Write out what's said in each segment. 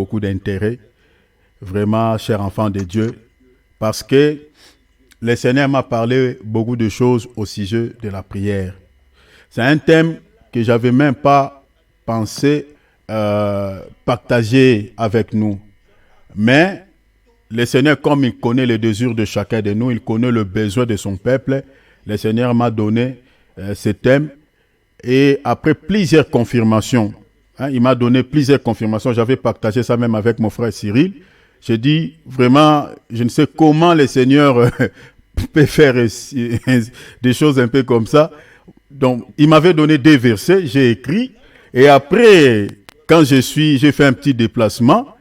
beaucoup d'intérêt, vraiment, cher enfant de Dieu, parce que le Seigneur m'a parlé beaucoup de choses au sujet de la prière. C'est un thème que j'avais même pas pensé partager avec nous. Mais le Seigneur, comme il connaît les désirs de chacun de nous, il connaît le besoin de son peuple, le Seigneur m'a donné ce thème. Et après plusieurs confirmations, il m'a donné plusieurs confirmations, j'avais partagé ça même avec mon frère Cyril. J'ai dit, vraiment, je ne sais comment le Seigneur peut faire des choses un peu comme ça. Donc, il m'avait donné des versets, j'ai écrit. Et après, quand j'ai fait un petit déplacement,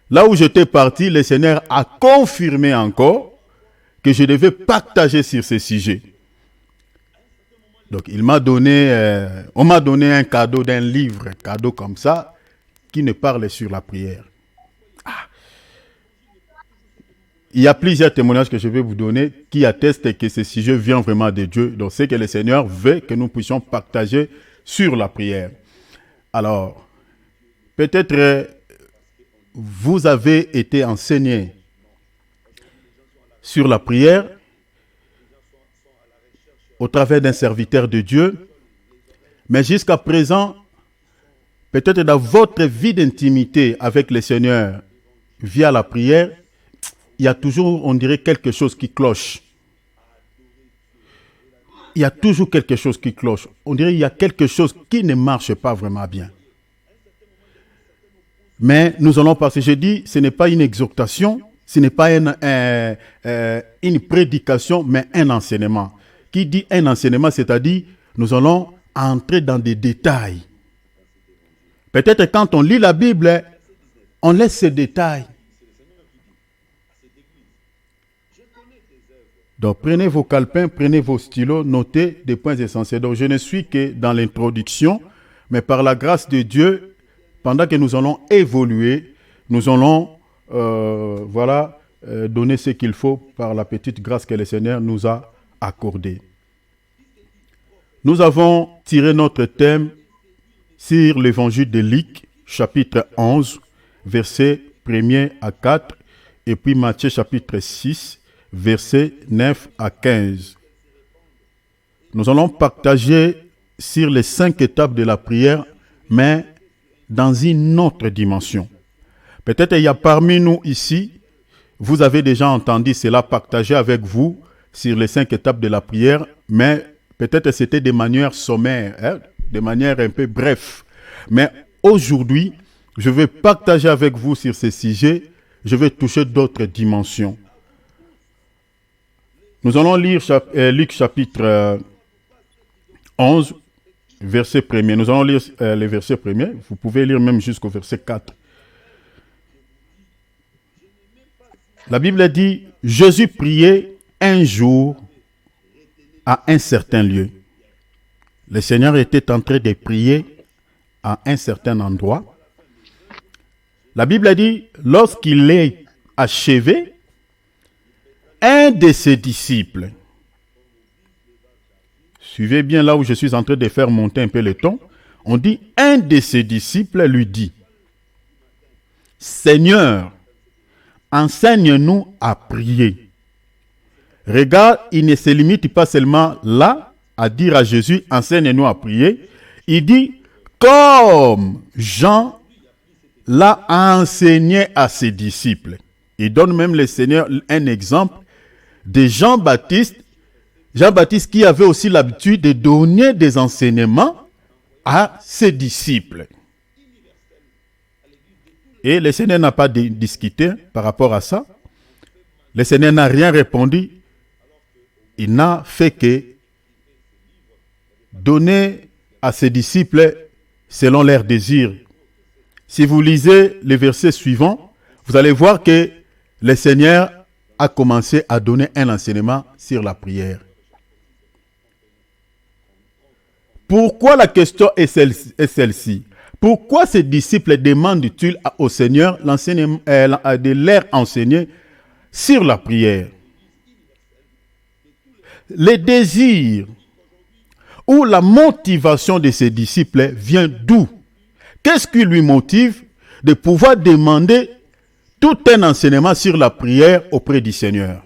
là où j'étais parti, le Seigneur a confirmé encore que je devais partager sur ce sujet. Donc, on m'a donné un cadeau d'un livre, un cadeau comme ça, qui ne parle sur la prière. Il y a plusieurs témoignages que je vais vous donner qui attestent que ce sujet vient vraiment de Dieu. Donc, c'est que le Seigneur veut que nous puissions partager sur la prière. Alors, peut-être vous avez été enseigné sur la prière au travers d'un serviteur de Dieu, mais jusqu'à présent, peut-être dans votre vie d'intimité avec le Seigneur via la prière, il y a toujours, on dirait, quelque chose qui cloche. Il y a toujours quelque chose qui cloche. On dirait qu'il y a quelque chose qui ne marche pas vraiment bien. Mais nous allons passer, je dis, ce n'est pas une exhortation, ce n'est pas une prédication, mais un enseignement. Qui dit un enseignement, c'est-à-dire, nous allons entrer dans des détails. Peut-être quand on lit la Bible, on laisse ces détails. Donc, prenez vos calepins, prenez vos stylos, notez des points essentiels. Donc, je ne suis que dans l'introduction, mais par la grâce de Dieu, pendant que nous allons évoluer, nous allons donner ce qu'il faut par la petite grâce que le Seigneur nous a accordée. Nous avons tiré notre thème sur l'évangile de Luc, chapitre 11, versets 1er à 4, et puis Matthieu, chapitre 6, versets 9 à 15. Nous allons partager sur les 5 étapes de la prière, mais dans une autre dimension. Peut-être il y a parmi nous ici, vous avez déjà entendu cela partager avec vous sur les 5 étapes de la prière, mais peut-être c'était de manière sommaire, de manière un peu bref. Mais aujourd'hui, je vais partager avec vous sur ces sujets, je vais toucher d'autres dimensions. Nous allons lire Luc chapitre 11, verset 1er. Nous allons lire les versets 1er. Vous pouvez lire même jusqu'au verset 4. La Bible dit, Jésus priait un jour à un certain lieu. Le Seigneur était en train de prier à un certain endroit. La Bible dit, lorsqu'il est achevé, un de ses disciples, suivez bien là où je suis en train de faire monter un peu le ton, on dit, un de ses disciples lui dit, Seigneur, enseigne-nous à prier. Regarde, il ne se limite pas seulement là à dire à Jésus, enseigne-nous à prier. Il dit, comme Jean l'a enseigné à ses disciples. Il donne même le Seigneur un exemple de Jean-Baptiste. Jean-Baptiste qui avait aussi l'habitude de donner des enseignements à ses disciples. Et le Seigneur n'a pas discuté par rapport à ça. Le Seigneur n'a rien répondu. Il n'a fait que donner à ses disciples selon leurs désirs. Si vous lisez les versets suivants, vous allez voir que le Seigneur a commencé à donner un enseignement sur la prière. Pourquoi la question est celle-ci? Pourquoi ces disciples demandent-ils au Seigneur de leur enseigner sur la prière? Le désir ou la motivation de ces disciples vient d'où? Qu'est-ce qui lui motive de pouvoir demander tout un enseignement sur la prière auprès du Seigneur.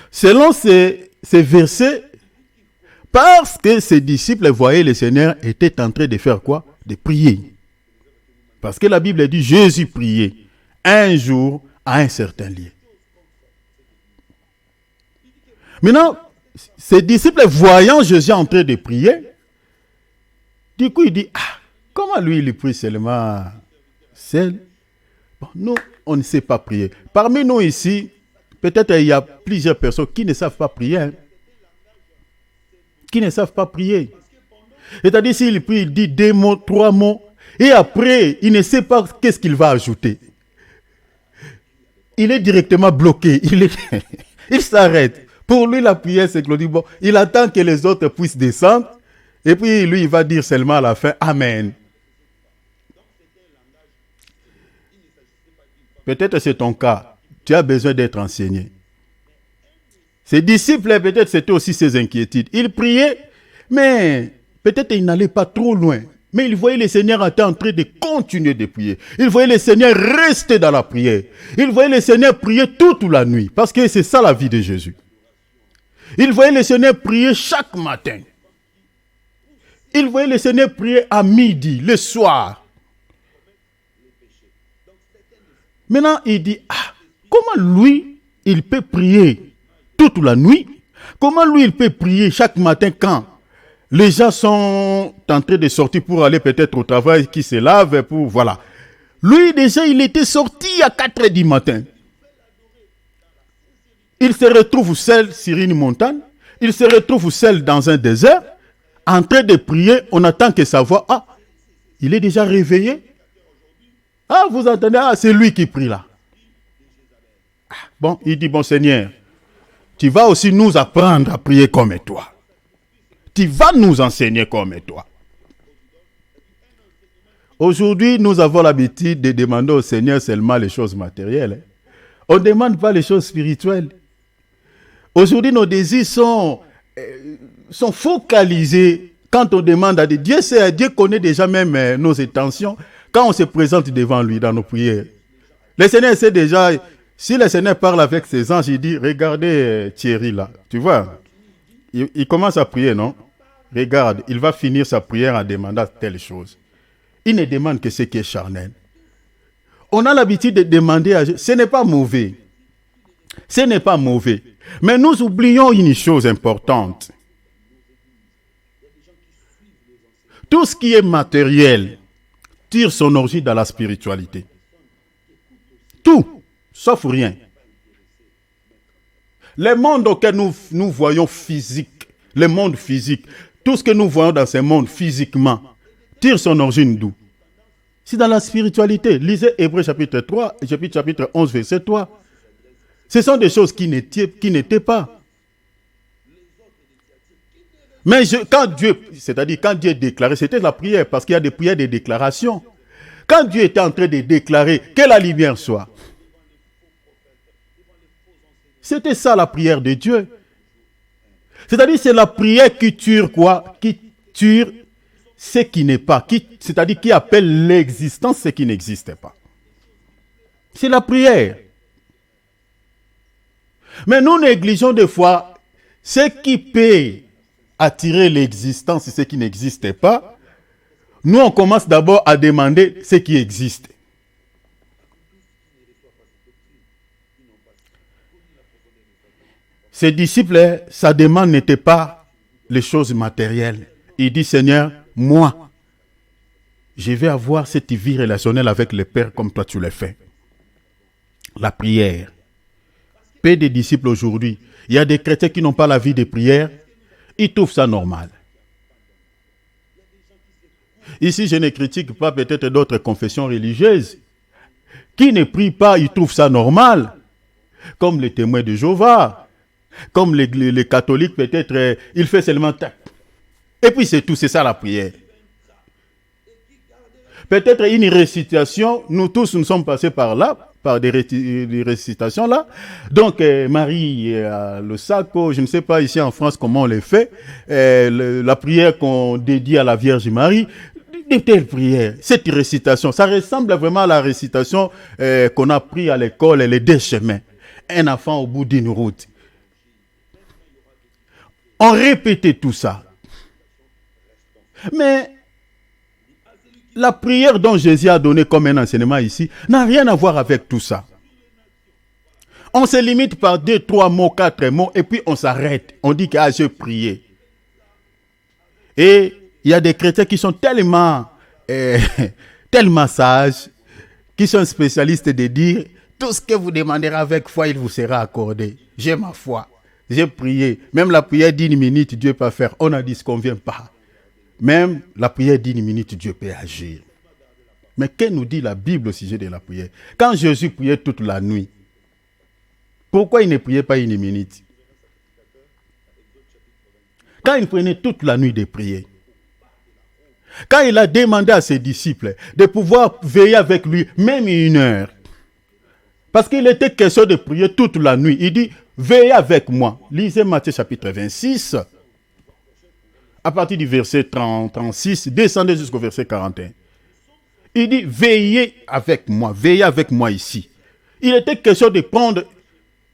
Selon ces versets, parce que ses disciples voyaient le Seigneur était en train de faire quoi? De prier. Parce que la Bible dit Jésus priait un jour à un certain lieu. Maintenant, ses disciples voyant Jésus en train de prier, du coup il dit, comment lui il prie seulement seul? Bon, nous, on ne sait pas prier. Parmi nous ici, peut-être il y a plusieurs personnes qui ne savent pas prier. Qui ne savent pas prier. C'est-à-dire s'il prie, il dit 2 mots, 3 mots, et après, il ne sait pas qu'est-ce qu'il va ajouter. Il est directement bloqué. Il s'arrête. Pour lui, la prière, c'est que l'on dit, bon, il attend que les autres puissent descendre, et puis lui, il va dire seulement à la fin, Amen. Peut-être c'est ton cas. Tu as besoin d'être enseigné. Ses disciples, peut-être c'était aussi ses inquiétudes. Ils priaient, mais peut-être ils n'allaient pas trop loin. Mais ils voyaient le Seigneur en train de continuer de prier. Ils voyaient le Seigneur rester dans la prière. Ils voyaient le Seigneur prier toute la nuit. Parce que c'est ça la vie de Jésus. Ils voyaient le Seigneur prier chaque matin. Ils voyaient le Seigneur prier à midi, le soir. Maintenant, il dit, comment lui, il peut prier toute la nuit? Comment lui, il peut prier chaque matin quand les gens sont en train de sortir pour aller peut-être au travail, qui se lavent, pour, voilà. Lui, déjà, il était sorti à 4 heures du matin. Il se retrouve seul sur une montagne. Il se retrouve seul dans un désert. En train de prier, on attend que sa voix, il est déjà réveillé. Vous entendez, c'est lui qui prie là. Bon, il dit, bon Seigneur, tu vas aussi nous apprendre à prier comme toi. Tu vas nous enseigner comme toi. Aujourd'hui, nous avons l'habitude de demander au Seigneur seulement les choses matérielles. On ne demande pas les choses spirituelles. Aujourd'hui, nos désirs sont focalisés quand on demande à Dieu. Dieu connaît déjà même nos intentions quand on se présente devant lui dans nos prières. Le Seigneur sait déjà, si le Seigneur parle avec ses anges, il dit, regardez Thierry là, tu vois, il commence à prier, non? Regarde, il va finir sa prière en demandant telle chose. Il ne demande que ce qui est charnel. On a l'habitude de demander à Dieu. Ce n'est pas mauvais. Ce n'est pas mauvais. Mais nous oublions une chose importante. Tout ce qui est matériel tire son origine dans la spiritualité. Tout, sauf rien. Le monde auquel nous voyons physique, le monde physique, tout ce que nous voyons dans ce monde physiquement, tire son origine d'où? C'est dans la spiritualité. Lisez Hébreux chapitre 3, chapitre 11, verset 3. Ce sont des choses qui n'étaient pas. Mais quand Dieu déclarait, c'était la prière, parce qu'il y a des prières de déclaration. Quand Dieu était en train de déclarer que la lumière soit, c'était ça la prière de Dieu. C'est-à-dire c'est la prière qui tue quoi? Qui tue ce qui n'est pas. C'est-à-dire qui appelle l'existence ce qui n'existe pas. C'est la prière. Mais nous négligeons des fois ce qui peut attirer l'existence et ce qui n'existe pas. Nous, on commence d'abord à demander ce qui existe. Ses disciples, sa demande n'était pas les choses matérielles. Il dit, Seigneur, moi, je vais avoir cette vie relationnelle avec le Père comme toi tu l'as fait. La prière. Peu de disciples aujourd'hui. Il y a des chrétiens qui n'ont pas la vie de prière. Ils trouvent ça normal. Ici, je ne critique pas peut-être d'autres confessions religieuses. Qui ne prient pas, ils trouvent ça normal. Comme les témoins de Jéhovah. Comme les catholiques, peut-être, il fait seulement tac. Et puis c'est tout, c'est ça la prière. Peut-être une récitation, nous tous nous sommes passés par là, par des récitations là. Donc Marie, le sacco, je ne sais pas ici en France comment on les fait. La prière qu'on dédie à la Vierge Marie. de telles prières, cette récitation, ça ressemble vraiment à la récitation qu'on a pris à l'école, les deux chemins. Un enfant au bout d'une route. On répétait tout ça. Mais la prière dont Jésus a donné comme un enseignement ici n'a rien à voir avec tout ça. On se limite par 2, 3 mots, 4 mots et puis on s'arrête. On dit que j'ai prié. Et il y a des chrétiens qui sont tellement sages, qui sont spécialistes de dire tout ce que vous demanderez avec foi, il vous sera accordé. J'ai ma foi. J'ai prié. Même la prière d'1 minute, Dieu peut faire. On a dit ce qu'on ne vient pas. Même la prière d'1 minute, Dieu peut agir. Mais que nous dit la Bible au sujet de la prière? Quand Jésus priait toute la nuit, pourquoi il ne priait pas 1 minute? Quand il prenait toute la nuit de prier, quand il a demandé à ses disciples de pouvoir veiller avec lui même 1 heure, parce qu'il était question de prier toute la nuit, il dit, veillez avec moi. Lisez Matthieu chapitre 26, à partir du verset 36, descendez jusqu'au verset 41. Il dit, veillez avec moi ici. Il était question de prendre,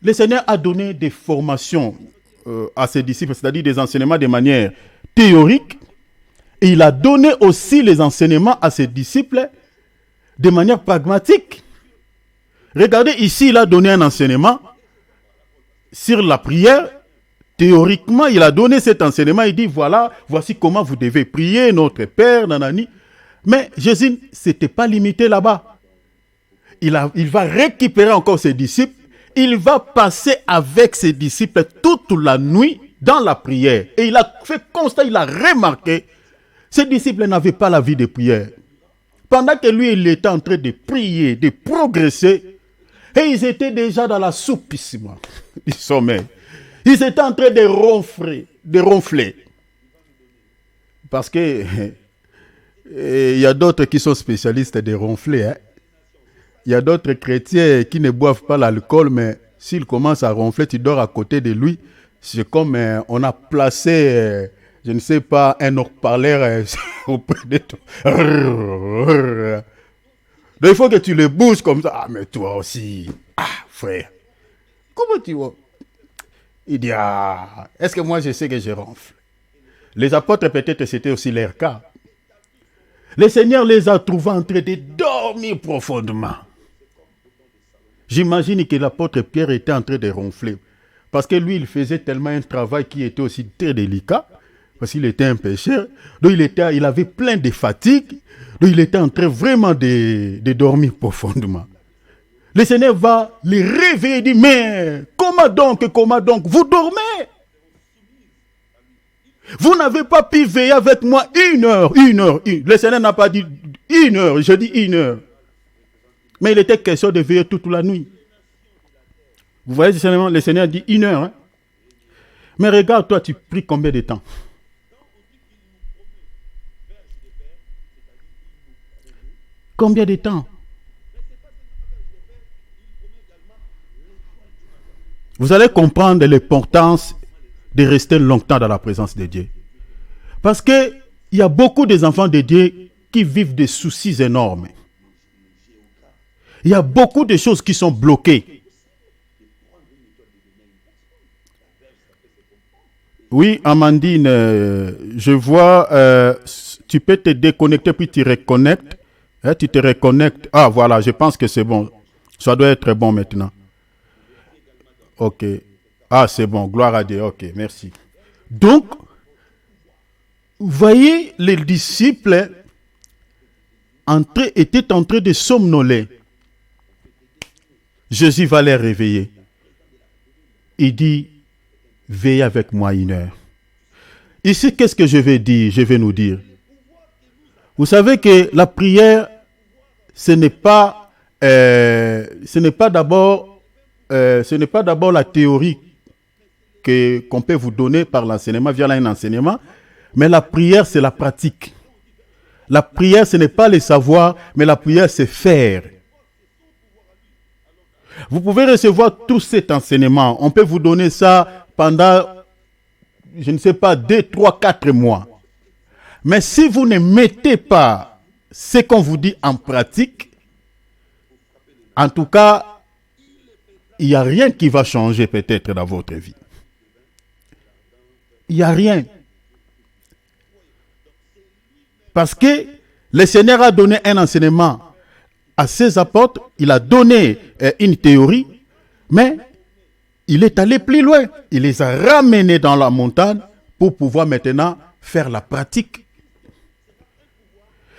le Seigneur a donné des formations à ses disciples, c'est-à-dire des enseignements de manière théorique, et il a donné aussi les enseignements à ses disciples de manière pragmatique. Regardez ici, il a donné un enseignement sur la prière. Théoriquement, il a donné cet enseignement. Il dit, voilà, voici comment vous devez prier, notre Père, nanani. Mais Jésus ne s'était pas limité là-bas. Il va récupérer encore ses disciples. Il va passer avec ses disciples toute la nuit dans la prière. Et il a fait constat, il a remarqué, ses disciples n'avaient pas la vie de prière. Pendant que lui, il était en train de prier, de progresser, et ils étaient déjà dans la soupissement du sommeil. Ils étaient en train de ronfler. Parce que il y a d'autres qui sont spécialistes de ronfler. Hein. Il y a d'autres chrétiens qui ne boivent pas l'alcool, mais s'il commence à ronfler, tu dors à côté de lui. C'est comme on a placé, je ne sais pas, un haut-parleur auprès de toi. Donc il faut que tu le bouges comme ça. Ah, mais toi aussi. Ah, frère. Comment tu vois? Il dit, ah, est-ce que moi je sais que je ronfle? Les apôtres, peut-être, c'était aussi leur cas. Le Seigneur les a trouvés en train de dormir profondément. J'imagine que l'apôtre Pierre était en train de ronfler. Parce que lui, il faisait tellement un travail qui était aussi très délicat. Parce qu'il était un pécheur. Donc il avait plein de fatigue. Donc il était en train vraiment de dormir profondément. Le Seigneur va les réveiller et dit, mais comment donc, vous dormez? Vous n'avez pas pu veiller avec moi 1 heure. Le Seigneur n'a pas dit 1 heure, je dis 1 heure. Mais il était question de veiller toute la nuit. Vous voyez, le Seigneur dit 1 heure. Hein? Mais regarde, toi, tu pries combien de temps? Combien de temps? Vous allez comprendre l'importance de rester longtemps dans la présence de Dieu. Parce qu'il y a beaucoup des enfants de Dieu qui vivent des soucis énormes. Il y a beaucoup de choses qui sont bloquées. Oui, Amandine, je vois, tu peux te déconnecter puis tu reconnectes. Hein, tu te reconnectes. Ah, voilà, je pense que c'est bon. Ça doit être bon maintenant. Ok. Ah, c'est bon. Gloire à Dieu. Ok, merci. Donc, vous voyez, les disciples étaient en train de somnoler. Jésus va les réveiller. Il dit, veillez avec moi 1 heure. Ici, qu'est-ce que je vais dire? Je vais nous dire. Vous savez que la prière, ce n'est pas d'abord la théorie qu'on peut vous donner par l'enseignement, via un enseignement, mais la prière, c'est la pratique. La prière, ce n'est pas le savoir, mais la prière, c'est faire. Vous pouvez recevoir tout cet enseignement. On peut vous donner ça pendant, je ne sais pas, 2, 3, 4 mois. Mais si vous ne mettez pas ce qu'on vous dit en pratique, en tout cas, il n'y a rien qui va changer peut-être dans votre vie. Il n'y a rien. Parce que le Seigneur a donné un enseignement à ses apôtres, il a donné une théorie, mais il est allé plus loin. Il les a ramenés dans la montagne pour pouvoir maintenant faire la pratique.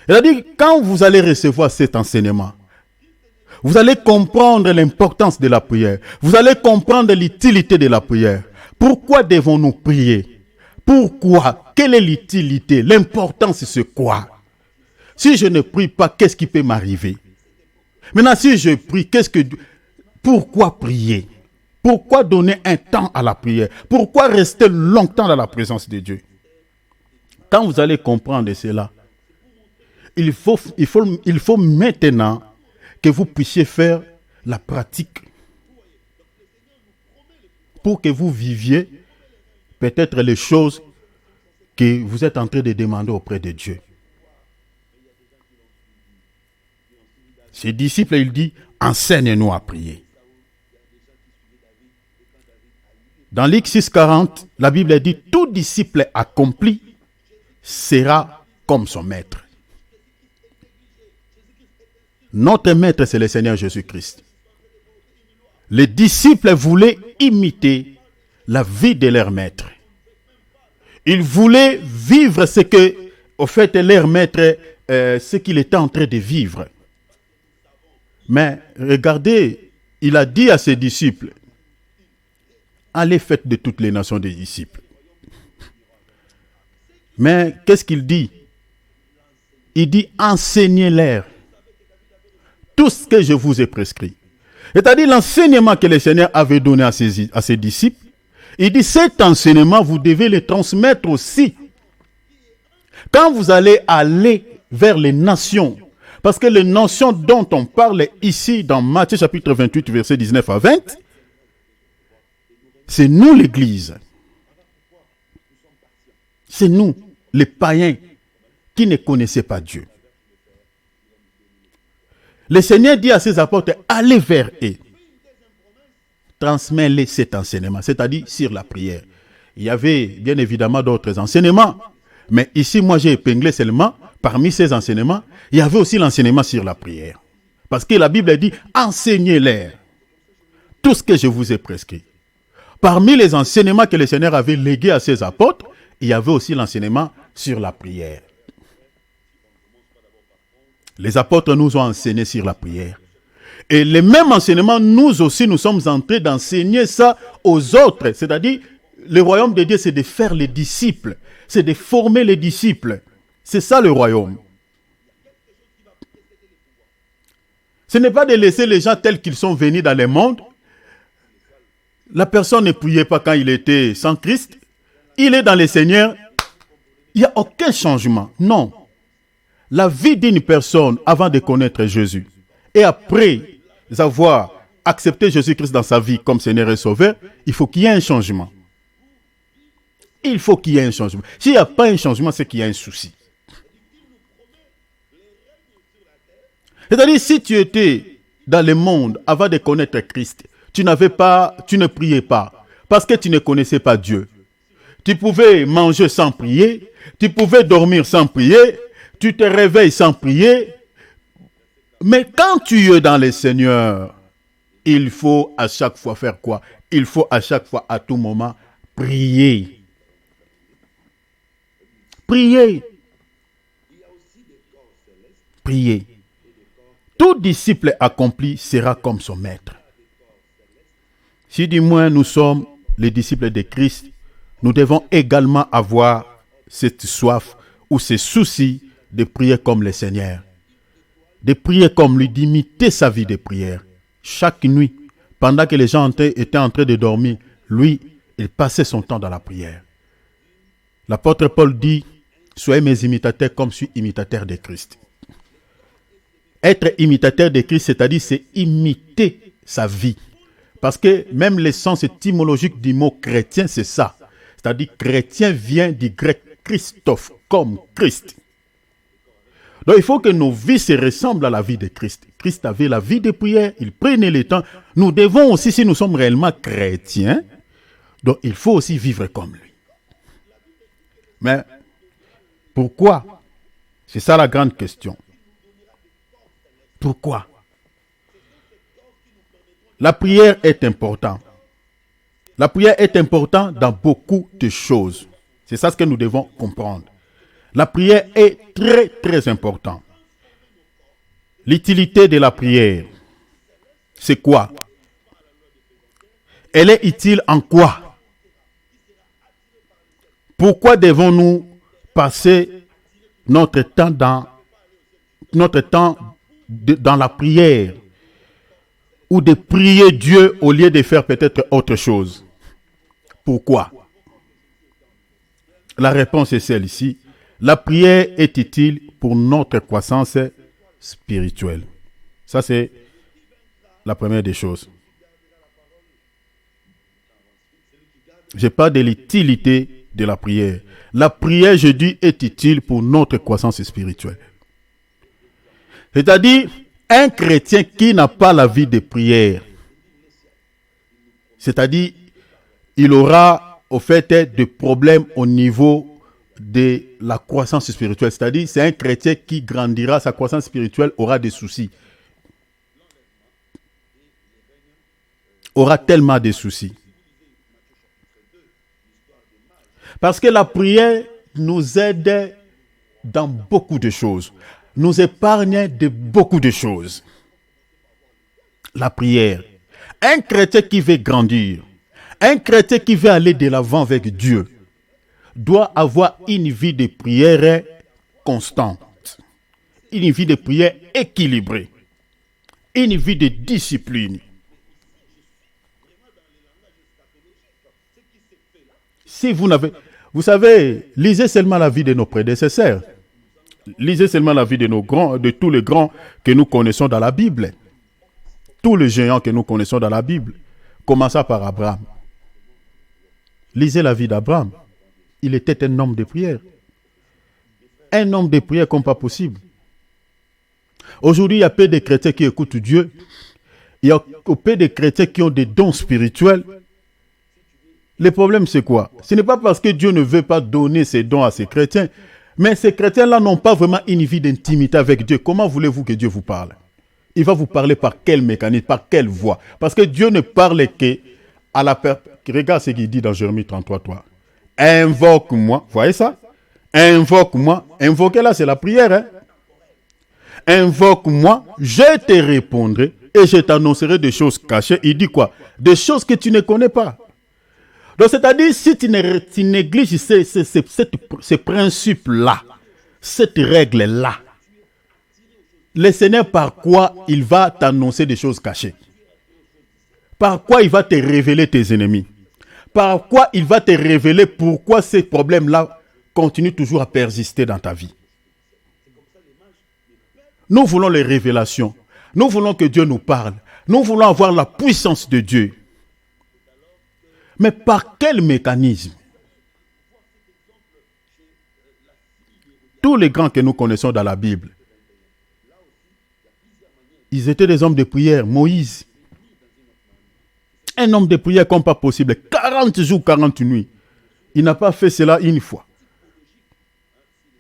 Il a dit, quand vous allez recevoir cet enseignement, vous allez comprendre l'importance de la prière. Vous allez comprendre l'utilité de la prière. Pourquoi devons-nous prier? Pourquoi? Quelle est l'utilité? L'importance, c'est quoi? Si je ne prie pas, qu'est-ce qui peut m'arriver? Maintenant, si je prie, pourquoi prier? Pourquoi donner un temps à la prière? Pourquoi rester longtemps dans la présence de Dieu? Quand vous allez comprendre cela, il faut maintenant que vous puissiez faire la pratique pour que vous viviez peut-être les choses que vous êtes en train de demander auprès de Dieu. Ses disciples, il dit, enseigne-nous à prier. Dans Luc 6,40, la Bible dit, tout disciple accompli sera comme son maître. Notre maître, c'est le Seigneur Jésus-Christ. Les disciples voulaient imiter la vie de leur maître. Ils voulaient vivre ce que, au fait, leur maître, ce qu'il était en train de vivre. Mais regardez, il a dit à ses disciples, allez faites de toutes les nations des disciples. Mais qu'est-ce qu'il dit? Il dit, enseignez-leur tout ce que je vous ai prescrit. C'est-à-dire l'enseignement que le Seigneur avait donné à ses disciples. Il dit, cet enseignement, vous devez le transmettre aussi. Quand vous allez aller vers les nations, parce que les nations dont on parle ici dans Matthieu chapitre 28, versets 19 à 20, c'est nous l'Église. C'est nous, les païens, qui ne connaissaient pas Dieu. Le Seigneur dit à ses apôtres, allez vers eux. Transmets-les cet enseignement, c'est-à-dire sur la prière. Il y avait bien évidemment d'autres enseignements, mais ici, moi, j'ai épinglé seulement, parmi ces enseignements, il y avait aussi l'enseignement sur la prière. Parce que la Bible dit, enseignez-les tout ce que je vous ai prescrit. Parmi les enseignements que le Seigneur avait légués à ses apôtres, il y avait aussi l'enseignement sur la prière. Les apôtres nous ont enseigné sur la prière. Et les mêmes enseignements, nous aussi, nous sommes en train d'enseigner ça aux autres. C'est-à-dire, le royaume de Dieu, c'est de faire les disciples. C'est de former les disciples. C'est ça le royaume. Ce n'est pas de laisser les gens tels qu'ils sont venus dans le monde. La personne ne priait pas quand il était sans Christ. Il est dans le Seigneur. Il n'y a aucun changement. Non. La vie d'une personne avant de connaître Jésus et après avoir accepté Jésus-Christ dans sa vie comme Seigneur et Sauveur, il faut qu'il y ait un changement. Il faut qu'il y ait un changement. S'il n'y a pas un changement, c'est qu'il y a un souci. C'est-à-dire, si tu étais dans le monde avant de connaître Christ, tu ne priais pas parce que tu ne connaissais pas Dieu. Tu pouvais manger sans prier, tu pouvais dormir sans prier, tu te réveilles sans prier. Mais quand tu es dans le Seigneur, il faut à chaque fois faire quoi? Il faut à chaque fois, à tout moment, prier. Prier. Prier. Tout disciple accompli sera comme son maître. Si du moins nous sommes les disciples de Christ, nous devons également avoir cette soif ou ce souci de prier comme le Seigneur. De prier comme lui, d'imiter sa vie de prière. Chaque nuit, pendant que les gens étaient en train de dormir, lui, il passait son temps dans la prière. L'apôtre Paul dit, soyez mes imitateurs comme je suis imitateur de Christ. Être imitateur de Christ, c'est-à-dire c'est imiter sa vie. Parce que même le sens étymologique du mot chrétien, c'est ça. C'est-à-dire chrétien vient du grec Christophe, comme Christ. Donc il faut que nos vies se ressemblent à la vie de Christ. Christ avait la vie de prière, il prenait le temps. Nous devons aussi, si nous sommes réellement chrétiens, donc il faut aussi vivre comme lui. Mais pourquoi? C'est ça la grande question. Pourquoi? La prière est importante. La prière est importante dans beaucoup de choses. C'est ça ce que nous devons comprendre. La prière est très, très importante. L'utilité de la prière, c'est quoi? Elle est utile en quoi? Pourquoi devons-nous passer notre temps dans la prière ou de prier Dieu au lieu de faire peut-être autre chose? Pourquoi? La réponse est celle-ci. La prière est utile pour notre croissance spirituelle. Ça, c'est la première des choses. Je parle de l'utilité de la prière. La prière, je dis, est utile pour notre croissance spirituelle. C'est-à-dire, un chrétien qui n'a pas la vie de prière, c'est-à-dire, il aura au fait des problèmes au niveau de la croissance spirituelle. C'est-à-dire, c'est un chrétien qui grandira, sa croissance spirituelle aura des soucis. Aura tellement de soucis. Parce que la prière nous aide dans beaucoup de choses. Nous épargne de beaucoup de choses. La prière. Un chrétien qui veut grandir, un chrétien qui veut aller de l'avant avec Dieu, doit avoir une vie de prière constante, une vie de prière équilibrée, une vie de discipline. Si vous n'avez... Vous savez, lisez seulement la vie de nos prédécesseurs. Lisez seulement la vie de tous les grands que nous connaissons dans la Bible. Tous les géants que nous connaissons dans la Bible. Commençant par Abraham. Lisez la vie d'Abraham. Il était un homme de prière. Un homme de prière comme pas possible. Aujourd'hui, il y a peu de chrétiens qui écoutent Dieu. Il y a peu de chrétiens qui ont des dons spirituels. Le problème, c'est quoi? Ce n'est pas parce que Dieu ne veut pas donner ses dons à ces chrétiens, mais ces chrétiens-là n'ont pas vraiment une vie d'intimité avec Dieu. Comment voulez-vous que Dieu vous parle? Il va vous parler par quel mécanisme, par quelle voie? Parce que Dieu ne parle que à la personne. Regarde ce qu'il dit dans Jérémie 33:3. Invoque-moi. Vous voyez ça? Invoque-moi. Invoquer là, c'est la prière. Hein? Invoque-moi, je te répondrai et je t'annoncerai des choses cachées. Il dit quoi? Des choses que tu ne connais pas. Donc, c'est-à-dire, si tu négliges ces principes-là, cette règle-là, le Seigneur, par quoi il va t'annoncer des choses cachées? Par quoi il va te révéler tes ennemis? Par quoi il va te révéler pourquoi ces problèmes-là continuent toujours à persister dans ta vie? Nous voulons les révélations. Nous voulons que Dieu nous parle. Nous voulons avoir la puissance de Dieu. Mais par quel mécanisme? Tous les grands que nous connaissons dans la Bible, ils étaient des hommes de prière. Moïse, un homme de prière comme pas possible. 40 jours, 40 nuits. Il n'a pas fait cela une fois,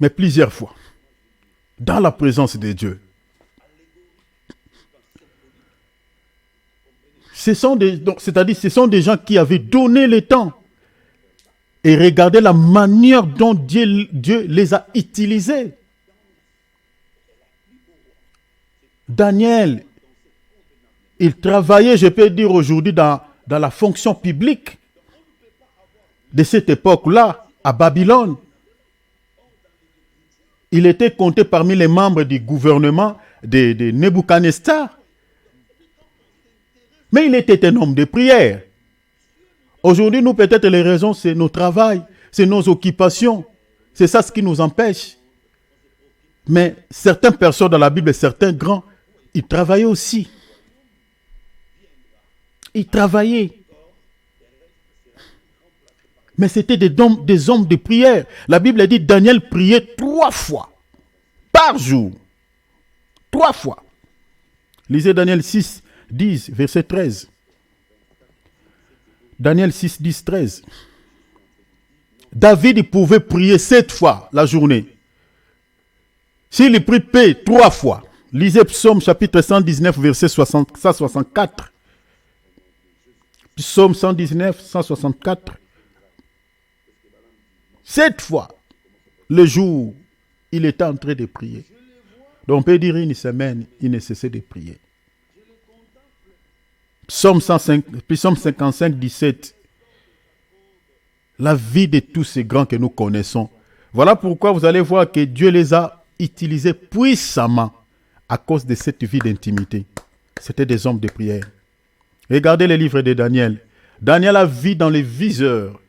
mais plusieurs fois. Dans la présence de Dieu. C'est-à-dire, ce sont des gens qui avaient donné le temps. Et regardez la manière dont Dieu les a utilisés. Daniel, il travaillait, je peux dire aujourd'hui, dans la fonction publique de cette époque-là, à Babylone. Il était compté parmi les membres du gouvernement de Nebuchadnezzar. Mais il était un homme de prière. Aujourd'hui, nous, peut-être les raisons, c'est nos travails, c'est nos occupations. C'est ça ce qui nous empêche. Mais certaines personnes dans la Bible, certains grands, ils travaillaient aussi. Ils travaillaient. Mais c'était des hommes de prière. La Bible dit Daniel priait 3 fois par jour. 3 fois. Lisez Daniel 6, 10, verset 13. Daniel 6, 10, 13. David pouvait prier 7 fois la journée. S'il prie paix 3 fois. Lisez Psaume chapitre 119, verset 164. Psaume 119, 164. 7 fois le jour, il était en train de prier. Donc on peut dire une semaine, il ne cessait de prier. Psaume 55, 17. La vie de tous ces grands que nous connaissons. Voilà pourquoi vous allez voir que Dieu les a utilisés puissamment à cause de cette vie d'intimité. C'était des hommes de prière. Regardez les livres de Daniel. Daniel a vu dans les viseurs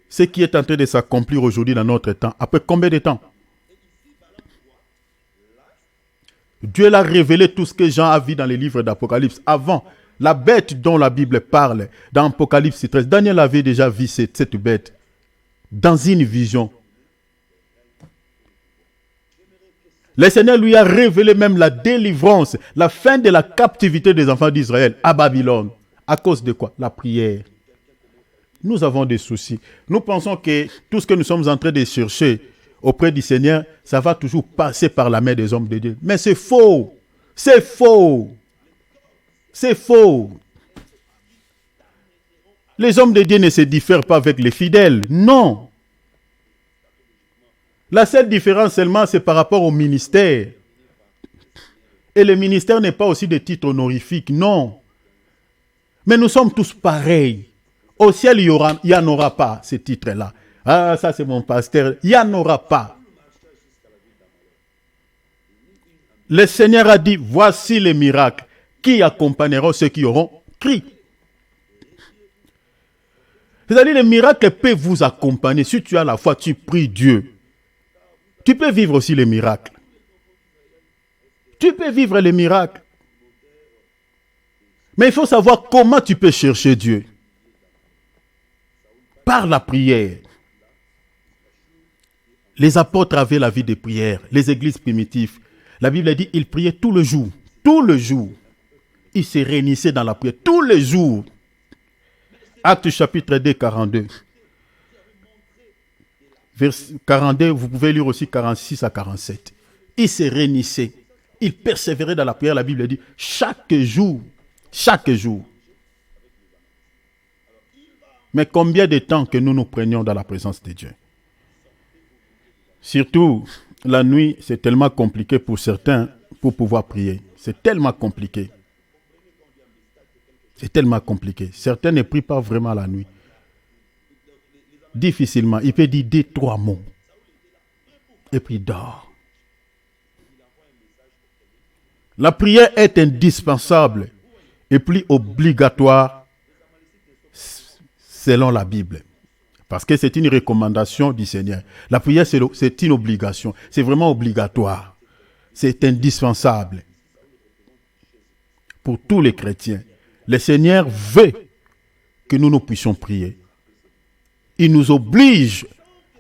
ce qui est en train de s'accomplir aujourd'hui dans notre temps. Après combien de temps? Dieu l'a révélé tout ce que Jean a vu dans les livres d'Apocalypse. Avant, la bête dont la Bible parle, dans Apocalypse 13, Daniel avait déjà vu cette bête dans une vision. Le Seigneur lui a révélé même la délivrance, la fin de la captivité des enfants d'Israël à Babylone. À cause de quoi? La prière. Nous avons des soucis. Nous pensons que tout ce que nous sommes en train de chercher auprès du Seigneur, ça va toujours passer par la main des hommes de Dieu. Mais c'est faux. C'est faux. C'est faux. Les hommes de Dieu ne se diffèrent pas avec les fidèles. Non. La seule différence seulement, c'est par rapport au ministère. Et le ministère n'est pas aussi de titre honorifique. Non. Mais nous sommes tous pareils. Au ciel, il n'y en aura pas ce titre-là. Ah, ça c'est mon pasteur. Il n'y en aura pas. Le Seigneur a dit, voici les miracles qui accompagneront ceux qui auront cru. C'est-à-dire, les miracles peuvent vous accompagner. Si tu as la foi, tu pries Dieu. Tu peux vivre aussi les miracles. Tu peux vivre les miracles. Mais il faut savoir comment tu peux chercher Dieu. Par la prière. Les apôtres avaient la vie de prière. Les églises primitives. La Bible dit ils priaient tout le jour. Tout le jour. Ils se réunissaient dans la prière. Tous les jours. Actes chapitre 2, 42. Vers 42, vous pouvez lire aussi 46 à 47. Ils se réunissaient. Ils persévéraient dans la prière. La Bible dit chaque jour. Chaque jour. Mais combien de temps que nous nous prenions dans la présence de Dieu? Surtout, la nuit, c'est tellement compliqué pour certains pour pouvoir prier. C'est tellement compliqué. C'est tellement compliqué. Certains ne prient pas vraiment la nuit. Difficilement. Il peut dire 2-3 mots. Et puis il dort. La prière est indispensable et puis obligatoire selon la Bible. Parce que c'est une recommandation du Seigneur. La prière, c'est une obligation. C'est vraiment obligatoire. C'est indispensable pour tous les chrétiens. Le Seigneur veut que nous puissions prier. Il nous oblige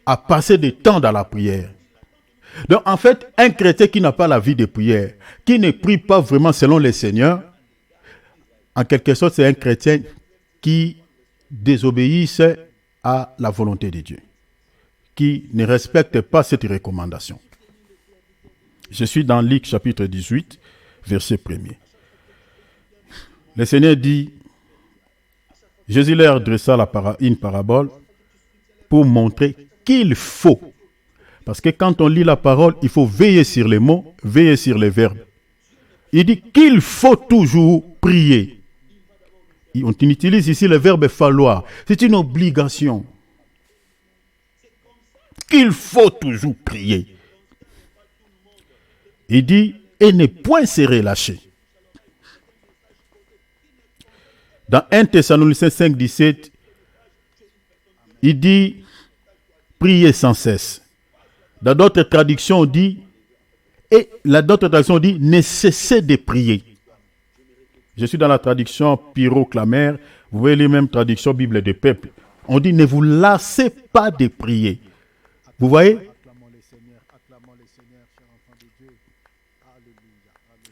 à passer du temps dans la prière. Donc, en fait, un chrétien qui n'a pas la vie de prière, qui ne prie pas vraiment selon le Seigneur, en quelque sorte, c'est un chrétien qui désobéisse à la volonté de Dieu, qui ne respecte pas cette recommandation. Je suis dans Luc chapitre 18, verset 1er. Le Seigneur dit, Jésus leur dressa une parabole pour montrer qu'il faut. Parce que quand on lit la parole, il faut veiller sur les mots, veiller sur les verbes. Il dit qu'il faut toujours prier. On utilise ici le verbe falloir. C'est une obligation. Qu'il faut toujours prier. Il dit, et ne point se relâcher. Dans 1 Thessaloniciens 5, 17, il dit, priez sans cesse. Dans d'autres traductions, on dit, ne cessez de prier. Je suis dans la traduction Pyroclamère. Vous voyez les mêmes traductions Bible des peuples. On dit, ne vous lassez pas de prier. Vous voyez?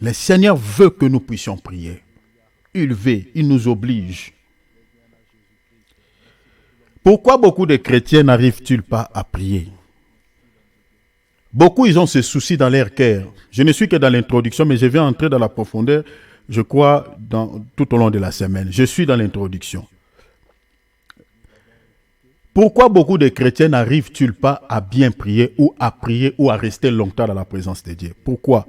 Le Seigneur veut que nous puissions prier. Il veut, il nous oblige. Pourquoi beaucoup de chrétiens n'arrivent-ils pas à prier? Beaucoup, ils ont ce souci dans leur cœur. Je ne suis que dans l'introduction, mais je vais entrer dans la profondeur, je crois, tout au long de la semaine. Je suis dans l'introduction. Pourquoi beaucoup de chrétiens n'arrivent-ils pas à bien prier ou à rester longtemps dans la présence de Dieu? Pourquoi?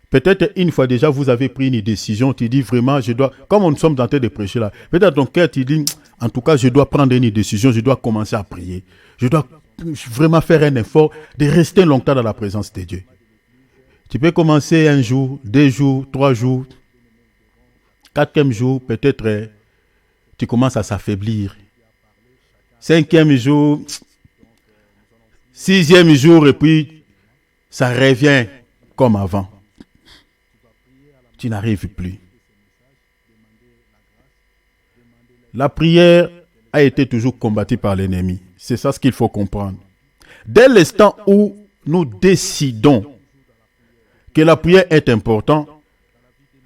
Peut-être une fois déjà, vous avez pris une décision, tu dis vraiment, je dois, comme nous sommes en train de prêcher là, peut-être ton cœur, tu dis, en tout cas, je dois prendre une décision, je dois commencer à prier. Je dois vraiment faire un effort de rester longtemps dans la présence de Dieu. Tu peux commencer 1 jour, 2 jours, 3 jours, 4e jour, peut-être tu commences à s'affaiblir. 5e jour, 6e jour, et puis ça revient comme avant. Tu n'arrives plus. La prière a été toujours combattue par l'ennemi. C'est ça ce qu'il faut comprendre. Dès l'instant où nous décidons que la prière est importante,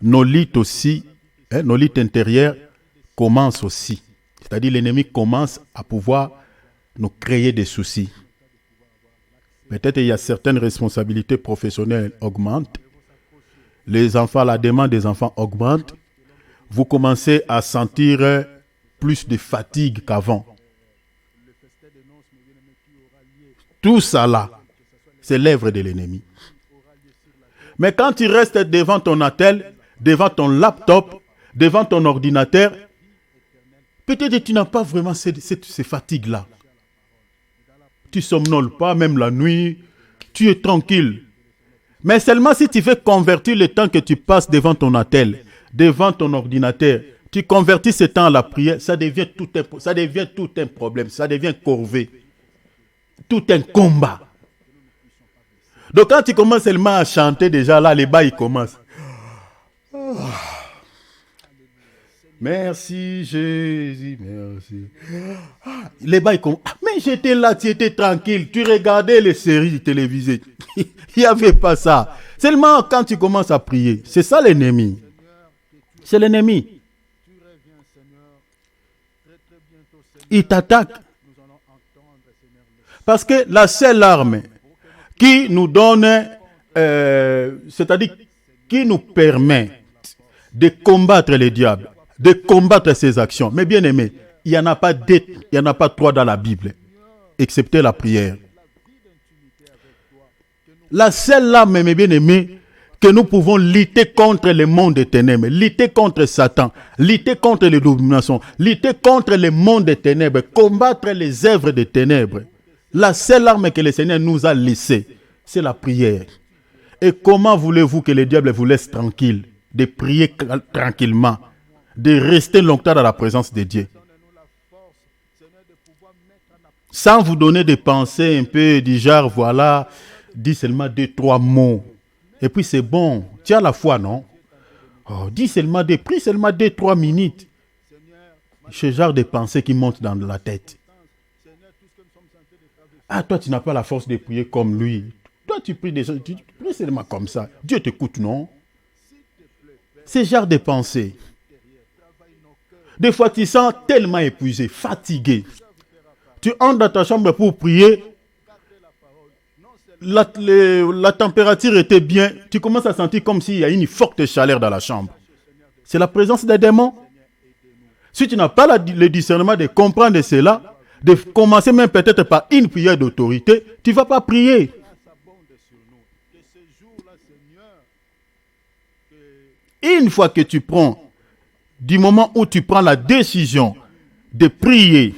nos luttes aussi, nos luttes intérieures commencent aussi. C'est-à-dire l'ennemi commence à pouvoir nous créer des soucis. Peut-être il y a certaines responsabilités professionnelles augmentent. Les enfants, la demande des enfants augmente. Vous commencez à sentir plus de fatigue qu'avant. Tout ça là, c'est l'œuvre de l'ennemi. Mais quand tu restes devant ton attel, devant ton laptop, devant ton ordinateur, peut-être que tu n'as pas vraiment ces fatigues-là. Tu somnoles pas, même la nuit, tu es tranquille. Mais seulement si tu veux convertir le temps que tu passes devant ton attel, devant ton ordinateur, tu convertis ce temps à la prière, ça devient tout un problème, ça devient corvée, tout un combat. Donc quand tu commences seulement à chanter, déjà là, les bas, ils commencent. Oh. Merci Jésus, merci. Les bas, ils commencent. Mais j'étais là, tu étais tranquille, tu regardais les séries télévisées. Il n'y avait pas ça. Seulement quand tu commences à prier, c'est ça l'ennemi. C'est l'ennemi. Il t'attaque. Parce que la seule arme qui nous donne, c'est-à-dire qui nous permet de combattre les diables, de combattre ses actions. Mais bien aimé, il n'y en a pas deux, il n'y en a pas 3 dans la Bible, excepté la prière. La seule arme, mes bien-aimés, que nous pouvons lutter contre le monde des ténèbres, lutter contre Satan, lutter contre les dominations, lutter contre le monde des ténèbres, combattre les œuvres des ténèbres. La seule arme que le Seigneur nous a laissée, c'est la prière. Et comment voulez-vous que le diable vous laisse tranquille, de prier tranquillement, de rester longtemps dans la présence de Dieu, sans vous donner des pensées un peu du genre, voilà, dis seulement 2-3 mots. Et puis c'est bon. Tu as la foi, non? Oh, dis seulement prie seulement 2-3 minutes. Ce genre de pensées qui montent dans la tête. Ah, toi, tu n'as pas la force de prier comme lui. Toi, tu pries seulement comme ça. Dieu t'écoute, non? Ce genre de pensées. Des fois, tu sens tellement épuisé, fatigué. Tu entres dans ta chambre pour prier. La température était bien. Tu commences à sentir comme s'il y a une forte chaleur dans la chambre. C'est la présence des démons. Si tu n'as pas le discernement de comprendre cela, de commencer même peut-être par une prière d'autorité, tu ne vas pas prier. Une fois que tu prends, du moment où tu prends la décision de prier,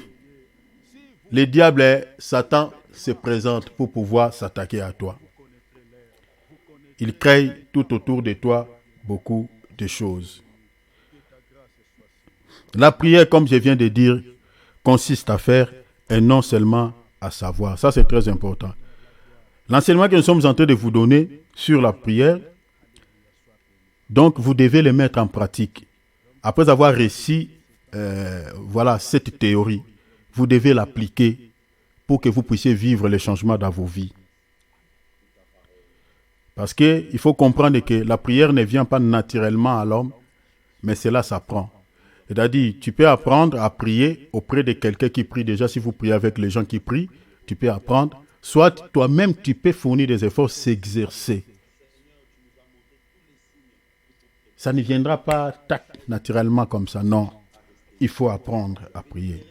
le diable, Satan, se présente pour pouvoir s'attaquer à toi. Il crée tout autour de toi beaucoup de choses. La prière, comme je viens de dire, consiste à faire et non seulement à savoir. Ça, c'est très important. L'enseignement que nous sommes en train de vous donner sur la prière, donc vous devez le mettre en pratique. Après avoir réussi voilà, cette théorie. Vous devez l'appliquer pour que vous puissiez vivre les changements dans vos vies. Parce qu'il faut comprendre que la prière ne vient pas naturellement à l'homme, mais cela s'apprend. C'est-à-dire, tu peux apprendre à prier auprès de quelqu'un qui prie déjà. Si vous priez avec les gens qui prient, tu peux apprendre. Soit toi-même, tu peux fournir des efforts, s'exercer. Ça ne viendra pas naturellement comme ça, non. Il faut apprendre à prier.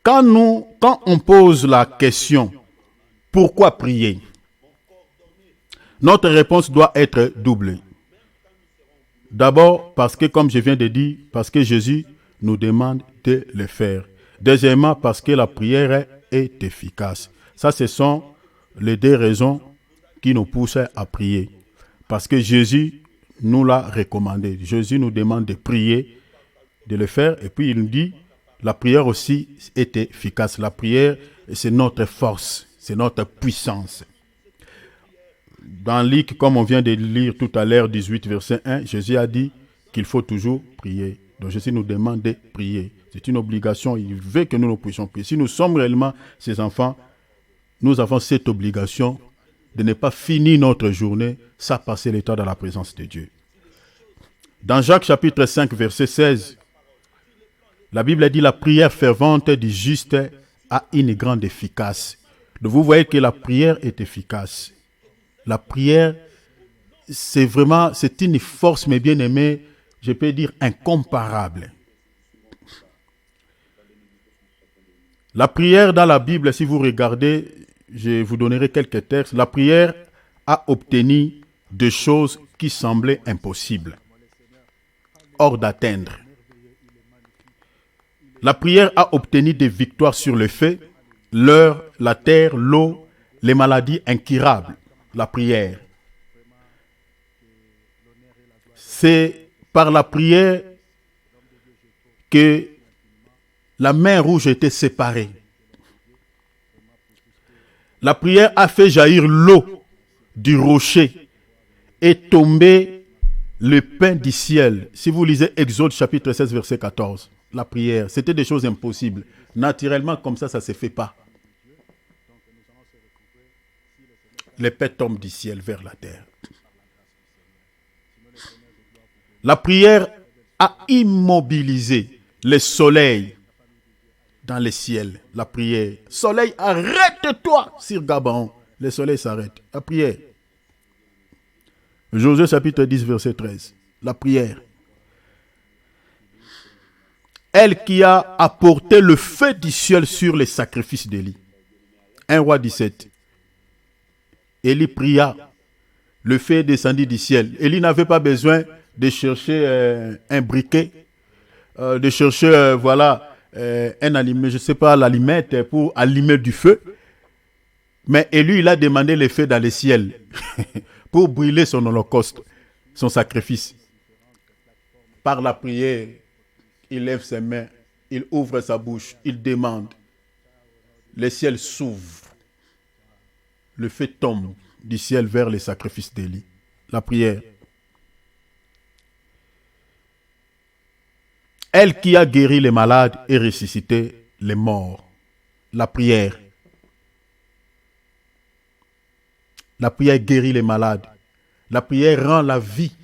Quand on pose la question, pourquoi prier? Notre réponse doit être double. D'abord, parce que, comme je viens de dire, parce que Jésus nous demande de le faire. Deuxièmement, parce que la prière est efficace. Ça, ce sont les deux raisons qui nous poussent à prier. Parce que Jésus nous l'a recommandé. Jésus nous demande de prier, de le faire. Et puis, il nous dit, la prière aussi est efficace. La prière, c'est notre force, c'est notre puissance. Dans Luc, comme on vient de lire tout à l'heure, 18, verset 1, Jésus a dit qu'il faut toujours prier. Donc Jésus nous demande de prier. C'est une obligation. Il veut que nous puissions prier. Si nous sommes réellement ses enfants, nous avons cette obligation de ne pas finir notre journée sans passer le temps dans la présence de Dieu. Dans Jacques chapitre 5, verset 16, la Bible dit la prière fervente du juste a une grande efficace. Donc vous voyez que la prière est efficace. La prière, c'est une force, mes bien-aimés, je peux dire incomparable. La prière dans la Bible, si vous regardez, je vous donnerai quelques textes. La prière a obtenu des choses qui semblaient impossibles, hors d'atteindre. La prière a obtenu des victoires sur le feu, l'air, la terre, l'eau, les maladies incurables. La prière. C'est par la prière que la mer rouge était séparée. La prière a fait jaillir l'eau du rocher et tomber le pain du ciel. Si vous lisez Exode chapitre 16, verset 14, la prière, c'était des choses impossibles. Naturellement, comme ça ne se fait pas. Les paix tombent du ciel vers la terre. La prière a immobilisé le soleil dans le ciel. La prière. Soleil, arrête-toi sur Gabaon. Le soleil s'arrête. La prière. Josué chapitre 10, verset 13. La prière. Elle qui a apporté le feu du ciel sur les sacrifices d'Élie. 1 Roi 17. Élie pria, le feu descendit du ciel. Élie n'avait pas besoin de chercher un briquet, de chercher un aliment, je ne sais pas, l'allumette pour allumer du feu. Mais Élie, il a demandé le feu dans le ciel pour brûler son holocauste, son sacrifice. Par la prière, il lève ses mains, il ouvre sa bouche, il demande. Le ciel s'ouvre. Le feu tombe du ciel vers les sacrifices d'Élie. La prière. Elle qui a guéri les malades et ressuscité les morts. La prière. La prière guérit les malades. La prière rend la vie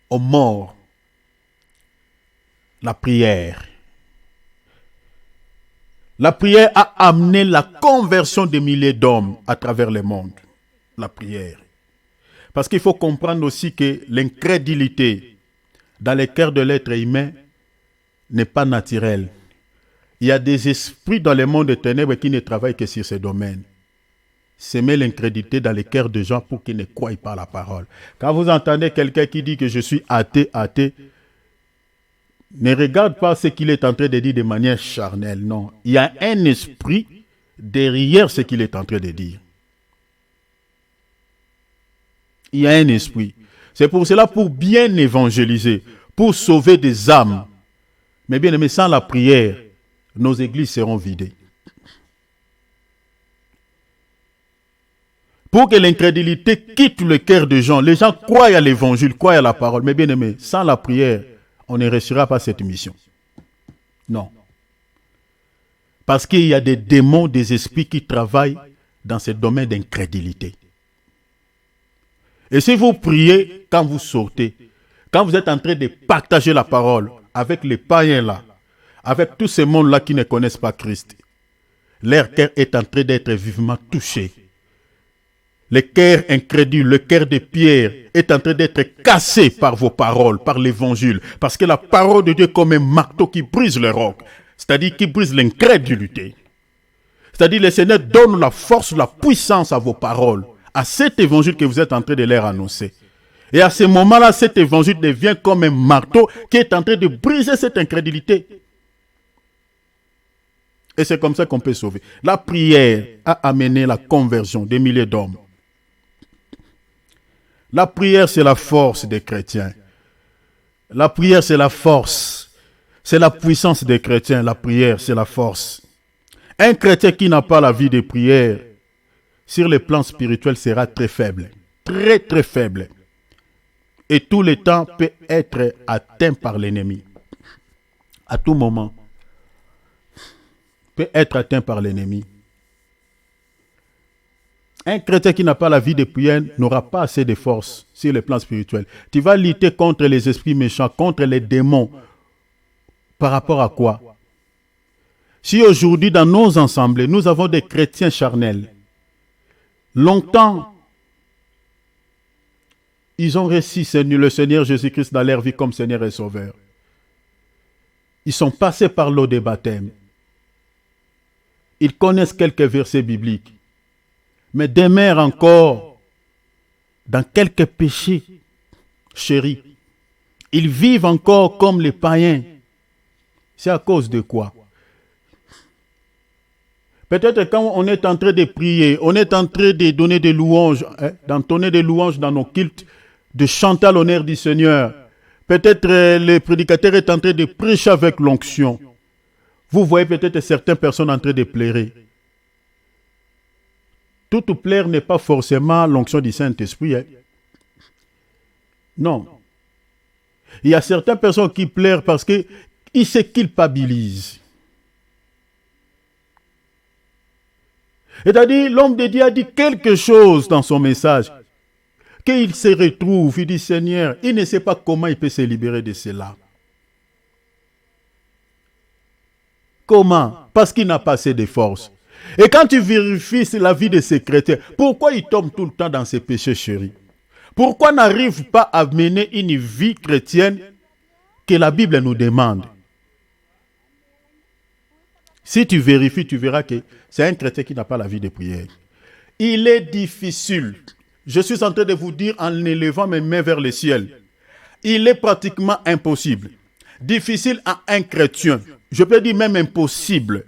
aux morts. La prière. La prière a amené la conversion des milliers d'hommes à travers le monde. La prière. Parce qu'il faut comprendre aussi que l'incrédulité dans le cœur de l'être humain n'est pas naturelle. Il y a des esprits dans le monde des ténèbres qui ne travaillent que sur ces domaines. Semer l'incrédulité dans les cœurs des gens pour qu'ils ne croient pas à la parole. Quand vous entendez quelqu'un qui dit que je suis athée, ne regarde pas ce qu'il est en train de dire de manière charnelle, non. Il y a un esprit derrière ce qu'il est en train de dire. Il y a un esprit. C'est pour cela, pour bien évangéliser, pour sauver des âmes. Mais bien aimé, sans la prière, nos églises seront vidées. Pour que l'incrédulité quitte le cœur des gens. Les gens croient à l'évangile, croient à la parole. Mais bien aimé, sans la prière, on ne réussira pas cette mission. Non. Parce qu'il y a des démons, des esprits qui travaillent dans ce domaine d'incrédulité. Et si vous priez quand vous sortez, quand vous êtes en train de partager la parole avec les païens là, avec tous ces mondes là qui ne connaissent pas Christ, leur cœur est en train d'être vivement touché. Le cœur incrédule, le cœur de Pierre est en train d'être cassé par vos paroles, par l'évangile. Parce que la parole de Dieu est comme un marteau qui brise le roc. C'est-à-dire qui brise l'incrédulité. C'est-à-dire le Seigneur donne la force, la puissance à vos paroles, à cet évangile que vous êtes en train de leur annoncer. Et à ce moment-là, cet évangile devient comme un marteau qui est en train de briser cette incrédulité. Et c'est comme ça qu'on peut sauver. La prière a amené la conversion des milliers d'hommes. La prière, c'est la force des chrétiens. La prière, c'est la force. C'est la puissance des chrétiens. La prière, c'est la force. Un chrétien qui n'a pas la vie de prière, sur le plan spirituel, sera très faible. Très, très faible. Et tout le temps peut être atteint par l'ennemi. À tout moment. Peut être atteint par l'ennemi. Un chrétien qui n'a pas la vie de prière n'aura pas assez de force sur le plan spirituel. Tu vas lutter contre les esprits méchants, contre les démons. Par rapport à quoi? Si aujourd'hui dans nos assemblées, nous avons des chrétiens charnels, longtemps, ils ont reçu le Seigneur Jésus-Christ dans leur vie comme Seigneur et Sauveur. Ils sont passés par l'eau des baptêmes. Ils connaissent quelques versets bibliques, mais demeurent encore dans quelques péchés chéris. Ils vivent encore comme les païens. C'est à cause de quoi? Peut-être quand on est en train de prier, on est en train de donner des louanges, d'entonner des louanges dans nos cultes, de chanter à l'honneur du Seigneur. Peut-être le prédicateur est en train de prêcher avec l'onction. Vous voyez peut-être certaines personnes en train de pleurer. Toute plaire n'est pas forcément l'onction du Saint-Esprit. Non. Il y a certaines personnes qui pleurent parce qu'ils se culpabilisent. C'est-à-dire, l'homme de Dieu a dit quelque chose dans son message. Qu'il se retrouve, il dit, Seigneur, il ne sait pas comment il peut se libérer de cela. Comment? Parce qu'il n'a pas assez de force. Et quand tu vérifies la vie de ces chrétiens, pourquoi ils tombent tout le temps dans ces péchés chéris? Pourquoi n'arrivent pas à mener une vie chrétienne que la Bible nous demande? Si tu vérifies, tu verras que c'est un chrétien qui n'a pas la vie de prière. Il est difficile. Je suis en train de vous dire en élevant mes mains vers le ciel. Il est pratiquement impossible. Difficile à un chrétien. Je peux dire même impossible.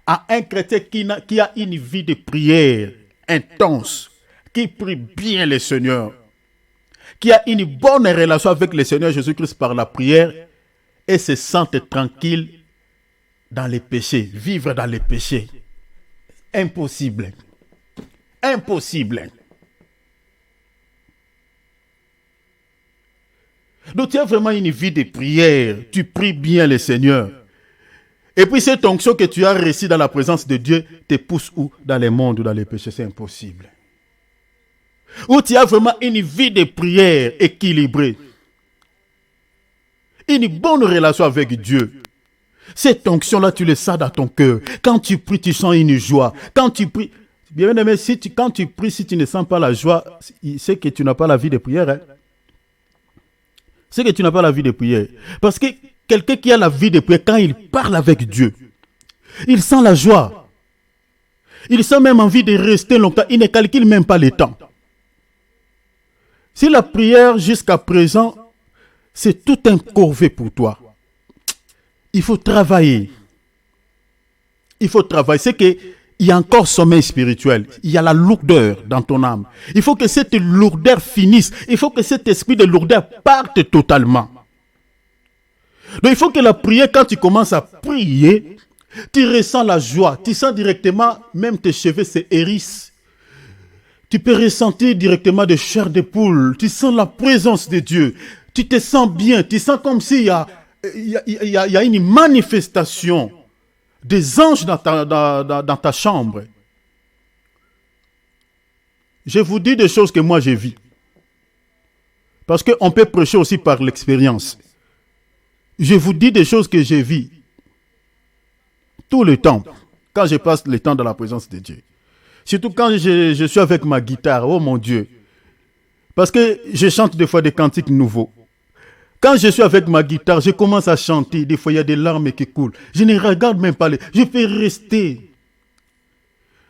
À un chrétien qui a une vie de prière intense. Qui prie bien le Seigneur. Qui a une bonne relation avec le Seigneur Jésus-Christ par la prière. Et se sent tranquille dans les péchés, vivre dans les péchés. Impossible. Impossible. Donc tu as vraiment une vie de prière, tu pries bien le Seigneur. Et puis cette onction que tu as reçue dans la présence de Dieu te pousse où? Dans les mondes ou dans les péchés, c'est impossible. Ou tu as vraiment une vie de prière équilibrée. Une bonne relation avec Dieu. Cette onction-là, tu le sens dans ton cœur. Quand tu pries, tu sens une joie. Quand tu pries, bien aimé, quand tu pries, si tu ne sens pas la joie, c'est que tu n'as pas la vie de prière. Hein? C'est que tu n'as pas la vie de prière. Parce que quelqu'un qui a la vie de prière, quand il parle avec Dieu, il sent la joie. Il sent même envie de rester longtemps. Il ne calcule même pas le temps. Si la prière jusqu'à présent, c'est tout un corvée pour toi. Il faut travailler. Il faut travailler. C'est qu'il y a encore sommeil spirituel. Il y a la lourdeur dans ton âme. Il faut que cette lourdeur finisse. Il faut que cet esprit de lourdeur parte totalement. Donc il faut que la prière, quand tu commences à prier, tu ressens la joie. Tu sens directement, même tes cheveux se hérissent. Tu peux ressentir directement de chair de poule. Tu sens la présence de Dieu. Tu te sens bien. Tu sens comme s'il y a une manifestation des anges dans ta chambre. Je vous dis des choses que moi j'ai vues. Parce qu'on peut prêcher aussi par l'expérience. Je vous dis des choses que j'ai vues. Tout le temps. Quand je passe le temps dans la présence de Dieu. Surtout quand je suis avec ma guitare. Oh mon Dieu. Parce que je chante des fois des cantiques nouveaux. Quand je suis avec ma guitare, je commence à chanter. Des fois, il y a des larmes qui coulent. Je ne regarde même pas. Je peux rester.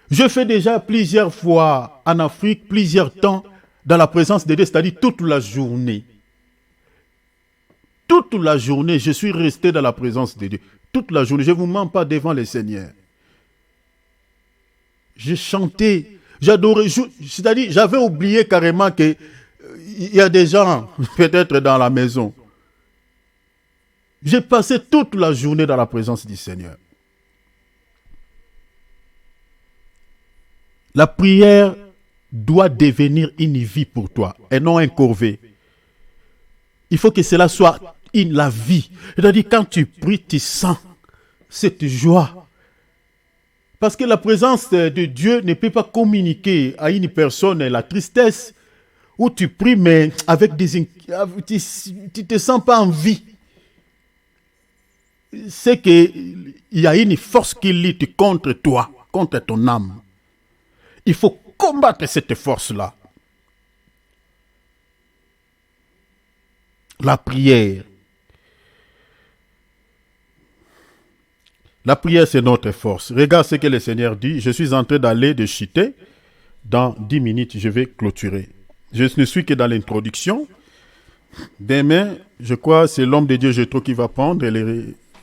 Je fais déjà plusieurs fois en Afrique, plusieurs temps, dans la présence de Dieu, c'est-à-dire toute la journée. Toute la journée, je suis resté dans la présence de Dieu. Toute la journée, je ne vous mens pas devant le Seigneur. J'ai chanté, j'adorais, c'est-à-dire j'avais oublié carrément qu'il y a des gens peut-être dans la maison. J'ai passé toute la journée dans la présence du Seigneur. La prière doit devenir une vie pour toi et non un corvée. Il faut que cela soit la vie. C'est-à-dire quand tu pries, tu sens cette joie. Parce que la présence de Dieu ne peut pas communiquer à une personne la tristesse où tu pries mais avec tu ne te sens pas en vie. C'est qu'il y a une force qui lutte contre toi, contre ton âme. Il faut combattre cette force-là. La prière. La prière, c'est notre force. Regarde ce que le Seigneur dit. Je suis en train d'aller de chuter. Dans 10 minutes, je vais clôturer. Je ne suis que dans l'introduction. Demain, je crois, c'est l'homme de Dieu, Jétro, qui va prendre,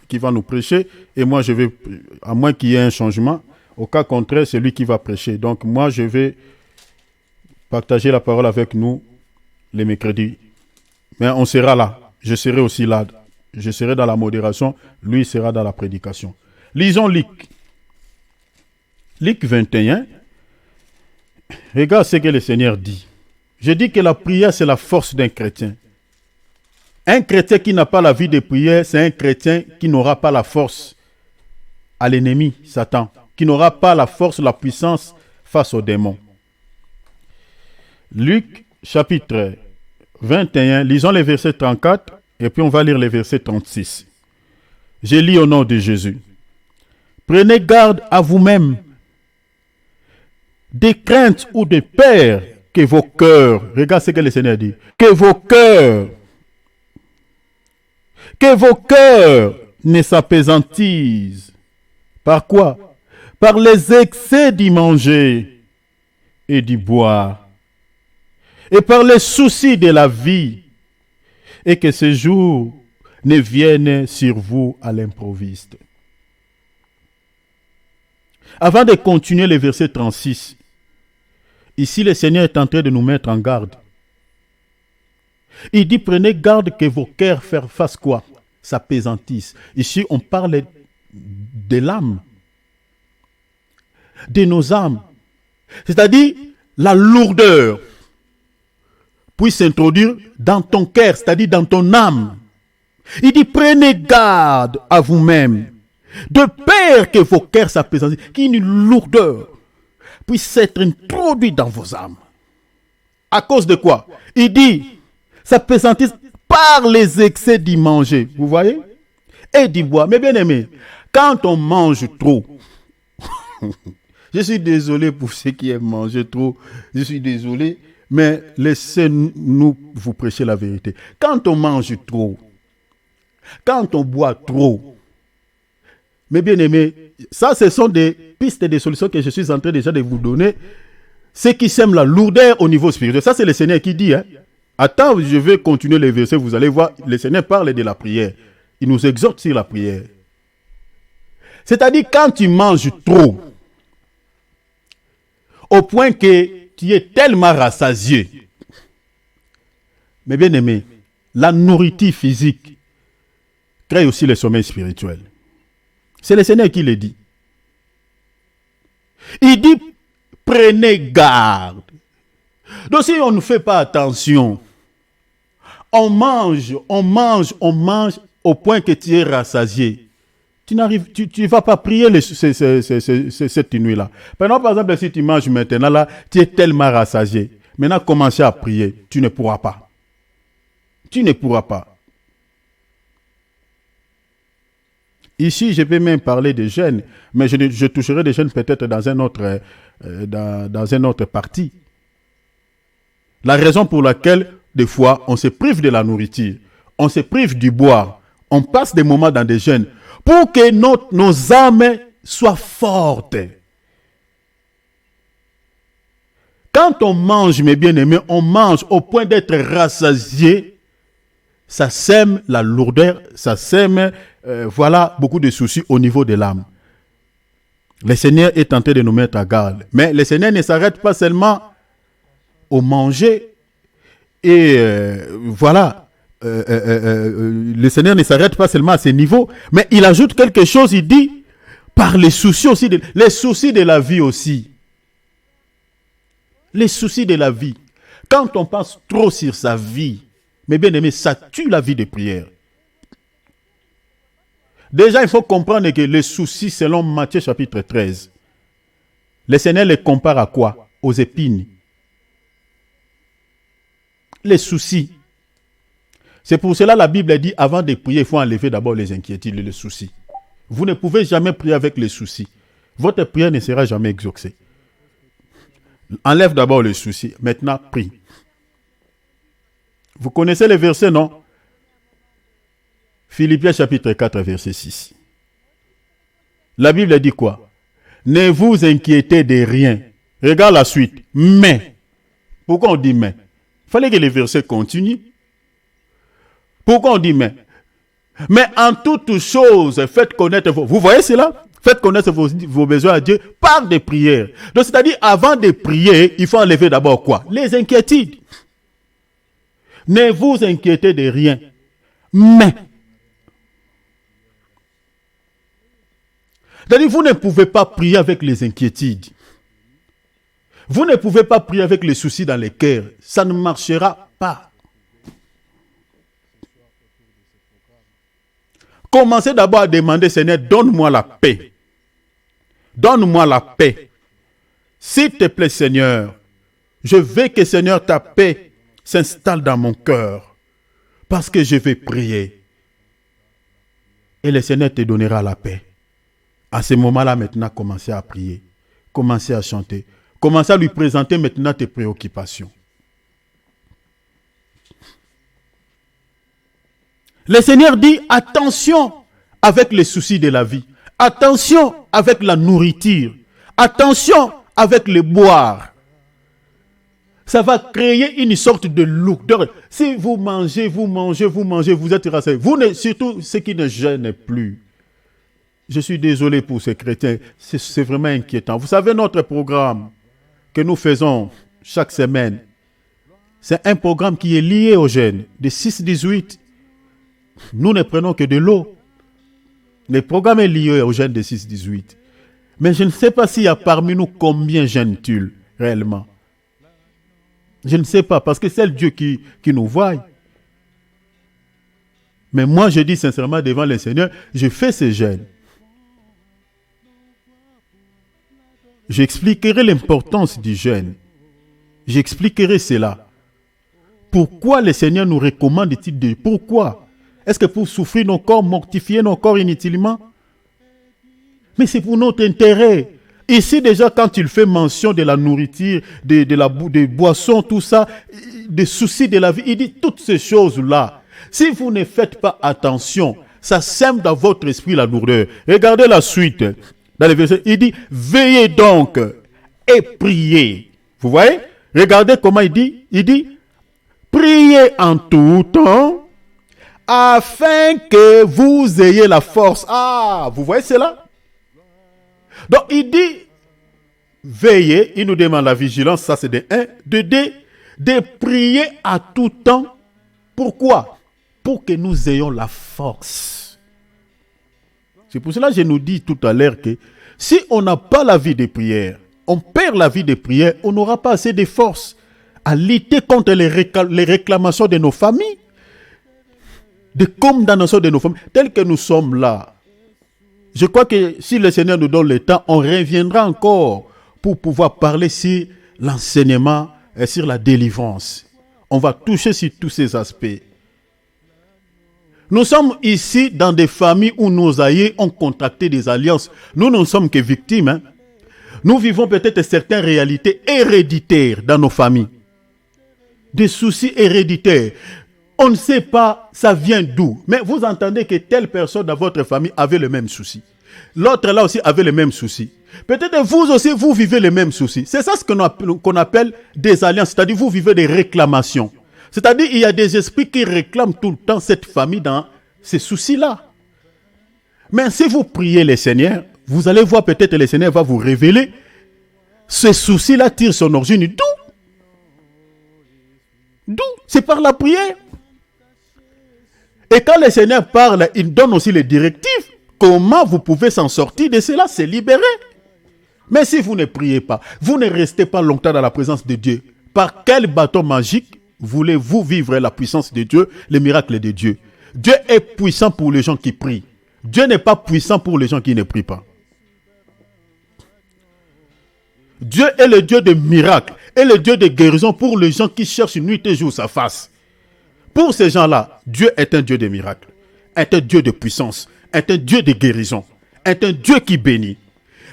qui va nous prêcher. Et moi, je vais, à moins qu'il y ait un changement, au cas contraire, c'est lui qui va prêcher. Donc, moi, je vais partager la parole avec nous les mercredis. Mais on sera là. Je serai aussi là. Je serai dans la modération. Lui sera dans la prédication. Lisons Luc. Luc 21. Regarde ce que le Seigneur dit. Je dis que la prière, c'est la force d'un chrétien. Un chrétien qui n'a pas la vie de prière, c'est un chrétien qui n'aura pas la force à l'ennemi, Satan. Qui n'aura pas la force, la puissance face aux démons. Luc, chapitre 21, lisons les versets 34 et puis on va lire les versets 36. Je lis au nom de Jésus. Prenez garde à vous-même des craintes ou de peur que vos cœurs, regarde ce que le Seigneur dit, que vos cœurs ne s'apesantisent. Par quoi? Par les excès d'y manger et d'y boire, et par les soucis de la vie, et que ces jours ne viennent sur vous à l'improviste. Avant de continuer le verset 36, ici le Seigneur est en train de nous mettre en garde. Il dit, prenez garde que vos cœurs fassent quoi? S'apesantissent. Ici, on parle de l'âme. De nos âmes. C'est-à-dire, la lourdeur puisse s'introduire dans ton cœur, c'est-à-dire dans ton âme. Il dit, prenez garde à vous-même, de peur que vos cœurs s'apesantissent, qu'une lourdeur puisse être introduite dans vos âmes. À cause de quoi? Il dit, s'apesantissent par les excès d'y manger. Vous voyez? Et d'y boire. Mais bien aimé, quand on mange trop, je suis désolé pour ceux qui aiment manger trop, je suis désolé, mais laissez-nous vous prêcher la vérité. Quand on mange trop, quand on boit trop, mais bien aimé, ça ce sont des pistes et des solutions que je suis en train déjà de vous donner. Ceux qui sèment la lourdeur au niveau spirituel, ça c'est le Seigneur qui dit. Attends, je vais continuer les versets, vous allez voir, le Seigneur parle de la prière. Il nous exhorte sur la prière. C'est-à-dire quand tu manges trop, au point que tu es tellement rassasié. Mais bien aimé, la nourriture physique crée aussi le sommeil spirituel. C'est le Seigneur qui le dit. Il dit, prenez garde. Donc si on ne fait pas attention, on mange au point que tu es rassasié. Tu ne vas pas prier cette nuit-là. Par exemple, si tu manges maintenant, là, tu es tellement rassasié. Maintenant, commencer à prier, tu ne pourras pas. Tu ne pourras pas. Ici, je peux même parler de jeûne, mais je toucherai des jeûnes peut-être dans un autre parti. La raison pour laquelle, des fois, on se prive de la nourriture, on se prive du boire, on passe des moments dans des jeûnes pour que nos âmes soient fortes. Quand on mange, mes bien-aimés, on mange au point d'être rassasié, ça sème la lourdeur, ça sème, beaucoup de soucis au niveau de l'âme. Le Seigneur est tenté de nous mettre à garde. Mais le Seigneur ne s'arrête pas seulement au manger et le Seigneur ne s'arrête pas seulement à ce niveau, mais il ajoute quelque chose, il dit, par les soucis aussi, les soucis de la vie aussi. Les soucis de la vie. Quand on pense trop sur sa vie, mes bien-aimés, ça tue la vie de prière. Déjà, il faut comprendre que les soucis, selon Matthieu chapitre 13, le Seigneur les compare à quoi? Aux épines. Les soucis. C'est pour cela que la Bible dit, avant de prier, il faut enlever d'abord les inquiétudes et les soucis. Vous ne pouvez jamais prier avec les soucis. Votre prière ne sera jamais exaucée. Enlève d'abord les soucis. Maintenant, prie. Vous connaissez les versets, non? Philippiens chapitre 4, verset 6. La Bible dit quoi? Ne vous inquiétez de rien. Regarde la suite. Mais. Pourquoi on dit mais? Il fallait que les versets continuent. Pourquoi on dit mais? Mais en toutes choses, faites connaître vos... Vous voyez cela? Faites connaître vos besoins à Dieu par des prières. Donc, c'est-à-dire, avant de prier, il faut enlever d'abord quoi? Les inquiétudes. Ne vous inquiétez de rien. Mais. C'est-à-dire, vous ne pouvez pas prier avec les inquiétudes. Vous ne pouvez pas prier avec les soucis dans les cœurs. Ça ne marchera pas. Commencez d'abord à demander, Seigneur, donne-moi la paix. Donne-moi la paix. S'il te plaît, Seigneur, je veux que, Seigneur, ta paix s'installe dans mon cœur. Parce que je vais prier. Et le Seigneur te donnera la paix. À ce moment-là, maintenant, commencez à prier. Commencez à chanter. Commencez à lui présenter maintenant tes préoccupations. Le Seigneur dit, attention avec les soucis de la vie. Attention avec la nourriture. Attention avec le boire. Ça va créer une sorte de lourdeur. Si vous mangez, vous êtes rassasié. Surtout ceux qui ne jeûnent plus. Je suis désolé pour ces chrétiens. C'est vraiment inquiétant. Vous savez, notre programme que nous faisons chaque semaine, c'est un programme qui est lié au jeûne de 6-18. Nous ne prenons que de l'eau. Le programme est lié au jeûne de 6-18. Mais je ne sais pas s'il y a parmi nous combien jeûnent-ils réellement. Je ne sais pas, parce que c'est le Dieu qui nous voit. Mais moi, je dis sincèrement devant le Seigneur, je fais ce jeûne. J'expliquerai l'importance du jeûne. J'expliquerai cela. Pourquoi le Seigneur nous recommande-t-il de... Pourquoi? Est-ce que pour souffrir nos corps, mortifier nos corps inutilement? Mais c'est pour notre intérêt. Ici déjà, quand il fait mention de la nourriture, des boissons, tout ça, des soucis de la vie, il dit toutes ces choses-là. Si vous ne faites pas attention, ça sème dans votre esprit la lourdeur. Regardez la suite. Dans les versets, il dit, veillez donc et priez. Vous voyez? Regardez comment il dit. Il dit, priez en tout temps, afin que vous ayez la force. Ah, vous voyez cela? Donc, il dit, veillez, il nous demande la vigilance, ça c'est de 1, de 2, de prier à tout temps. Pourquoi? Pour que nous ayons la force. C'est pour cela que je nous dis tout à l'heure que si on n'a pas la vie de prière, on perd la vie de prière, on n'aura pas assez de force. à lutter contre les réclamations de nos familles, de condamnation de nos familles, tels que nous sommes là. Je crois que si le Seigneur nous donne le temps, on reviendra encore pour pouvoir parler sur l'enseignement et sur la délivrance. On va toucher sur tous ces aspects. Nous sommes ici dans des familles où nos aïeux ont contracté des alliances. Nous ne sommes que victimes. Hein. Nous vivons peut-être certaines réalités héréditaires dans nos familles. Des soucis héréditaires. On ne sait pas ça vient d'où. Mais vous entendez que telle personne dans votre famille avait le même souci. L'autre là aussi avait le même souci. Peut-être vous aussi, vous vivez les mêmes soucis. C'est ça ce qu'on appelle des alliances. C'est-à-dire vous vivez des réclamations. C'est-à-dire il y a des esprits qui réclament tout le temps cette famille dans ces soucis-là. Mais si vous priez le Seigneur, vous allez voir peut-être le Seigneur va vous révéler. Ce souci-là tire son origine d'où? D'où? C'est par la prière. Et quand le Seigneur parle, il donne aussi les directives. Comment vous pouvez s'en sortir de cela? C'est libérer. Mais si vous ne priez pas, vous ne restez pas longtemps dans la présence de Dieu. Par quel bâton magique voulez-vous vivre la puissance de Dieu, les miracles de Dieu? Dieu est puissant pour les gens qui prient. Dieu n'est pas puissant pour les gens qui ne prient pas. Dieu est le Dieu de miracles et le Dieu de guérison pour les gens qui cherchent nuit et jour sa face. Pour ces gens-là, Dieu est un Dieu de miracles, est un Dieu de puissance, est un Dieu de guérison, est un Dieu qui bénit.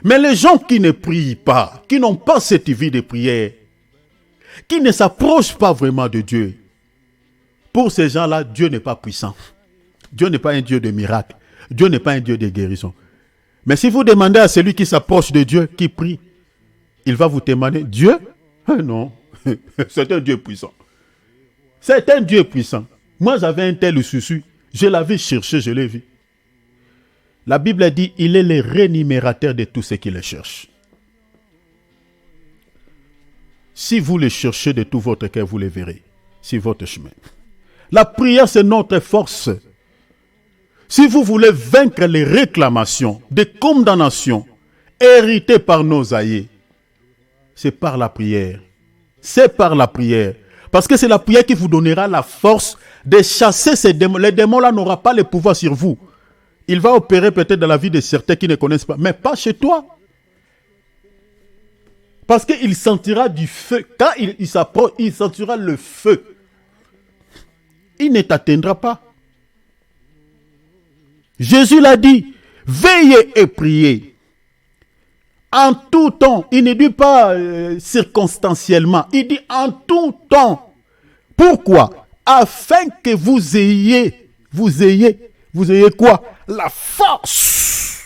Mais les gens qui ne prient pas, qui n'ont pas cette vie de prière, qui ne s'approchent pas vraiment de Dieu, pour ces gens-là, Dieu n'est pas puissant. Dieu n'est pas un Dieu de miracles. Dieu n'est pas un Dieu de guérison. Mais si vous demandez à celui qui s'approche de Dieu, qui prie, il va vous demander, Dieu? Non, c'est un Dieu puissant. C'est un Dieu puissant. Moi, j'avais un tel souci. Je l'avais cherché, je l'ai vu. La Bible dit, il est le rémunérateur de tous ceux qui le cherchent. Si vous le cherchez de tout votre cœur, vous le verrez. C'est votre chemin. La prière, c'est notre force. Si vous voulez vaincre les réclamations, des condamnations héritées par nos aïeux, c'est par la prière. C'est par la prière. Parce que c'est la prière qui vous donnera la force de chasser ces démons. Les démons-là n'auront pas le pouvoir sur vous. Il va opérer peut-être dans la vie de certains qui ne connaissent pas, mais pas chez toi. Parce qu'il sentira du feu. Quand il s'approche, il sentira le feu. Il ne t'atteindra pas. Jésus l'a dit, veillez et priez. En tout temps, il ne dit pas circonstanciellement, il dit en tout temps. Pourquoi? Afin que vous ayez quoi? La force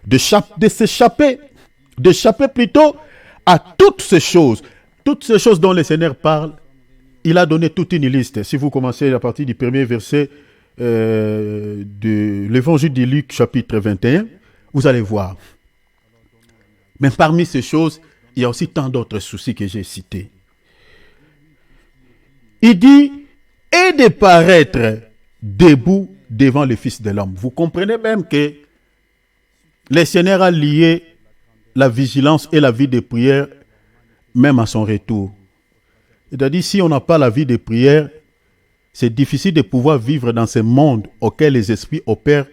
d'échapper plutôt à toutes ces choses dont le Seigneur parle. Il a donné toute une liste. Si vous commencez à partir du premier verset de l'évangile de Luc, chapitre 21, vous allez voir. Mais parmi ces choses, il y a aussi tant d'autres soucis que j'ai cités. Il dit, et de paraître debout devant le Fils de l'homme. Vous comprenez même que le Seigneur a lié la vigilance et la vie de prière même à son retour. C'est-à-dire, si on n'a pas la vie de prière, c'est difficile de pouvoir vivre dans ce monde auquel les esprits opèrent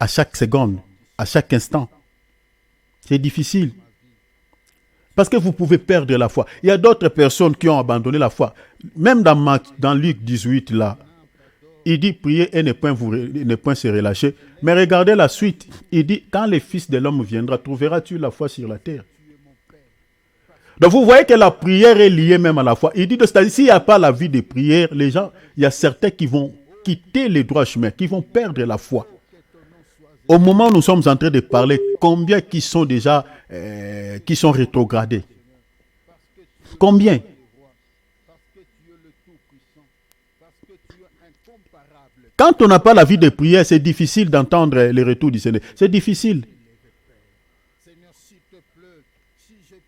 à chaque seconde, à chaque instant. C'est difficile. Parce que vous pouvez perdre la foi. Il y a d'autres personnes qui ont abandonné la foi. Même dans Luc 18, là, il dit priez et ne point se relâcher. Mais regardez la suite. Il dit, quand le Fils de l'homme viendra, trouveras-tu la foi sur la terre? Donc vous voyez que la prière est liée même à la foi. Il dit, c'est-à-dire, s'il n'y a pas la vie de prière, les gens, il y a certains qui vont quitter les droits chemins, qui vont perdre la foi. Au moment où nous sommes en train de parler, combien qui sont déjà qui sont rétrogradés? Combien? Quand on n'a pas la vie de prière, c'est difficile d'entendre les retours du Seigneur. C'est difficile.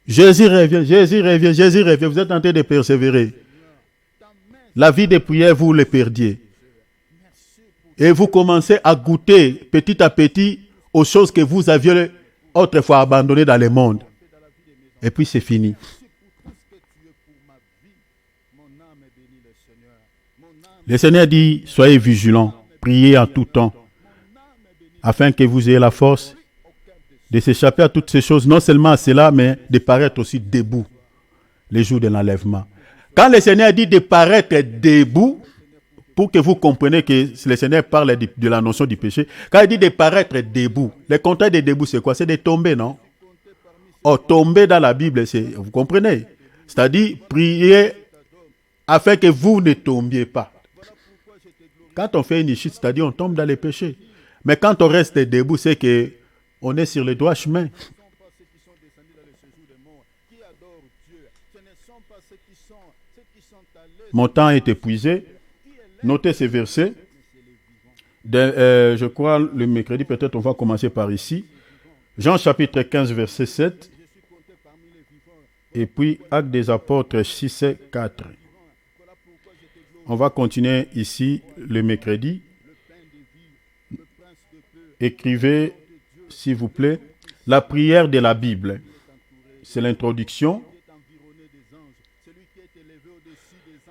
Jésus revient, Jésus revient, Jésus revient. Vous êtes en train de persévérer. La vie de prière, vous le perdiez. Et vous commencez à goûter petit à petit aux choses que vous aviez autrefois abandonnées dans le monde. Et puis c'est fini. Le Seigneur dit, soyez vigilants, priez en tout temps, afin que vous ayez la force de s'échapper à toutes ces choses, non seulement à cela, mais de paraître aussi debout les jours de l'enlèvement. Quand le Seigneur dit de paraître debout, pour que vous compreniez que le Seigneur parle de la notion du péché, quand il dit de paraître debout, le contraire de debout, c'est quoi? C'est de tomber, non? Oh, tomber dans la Bible, c'est, vous comprenez? C'est-à-dire, prier afin que vous ne tombiez pas. Quand on fait une chute, c'est-à-dire on tombe dans les péchés. Mais quand on reste debout, c'est que on est sur le droit chemin. Mon temps est épuisé. Notez ces versets. Je crois le mercredi, peut-être on va commencer par ici. Jean chapitre 15, verset 7. Et puis Actes des Apôtres 6, 4. On va continuer ici le mercredi. Écrivez, s'il vous plaît, la prière de la Bible. C'est l'introduction.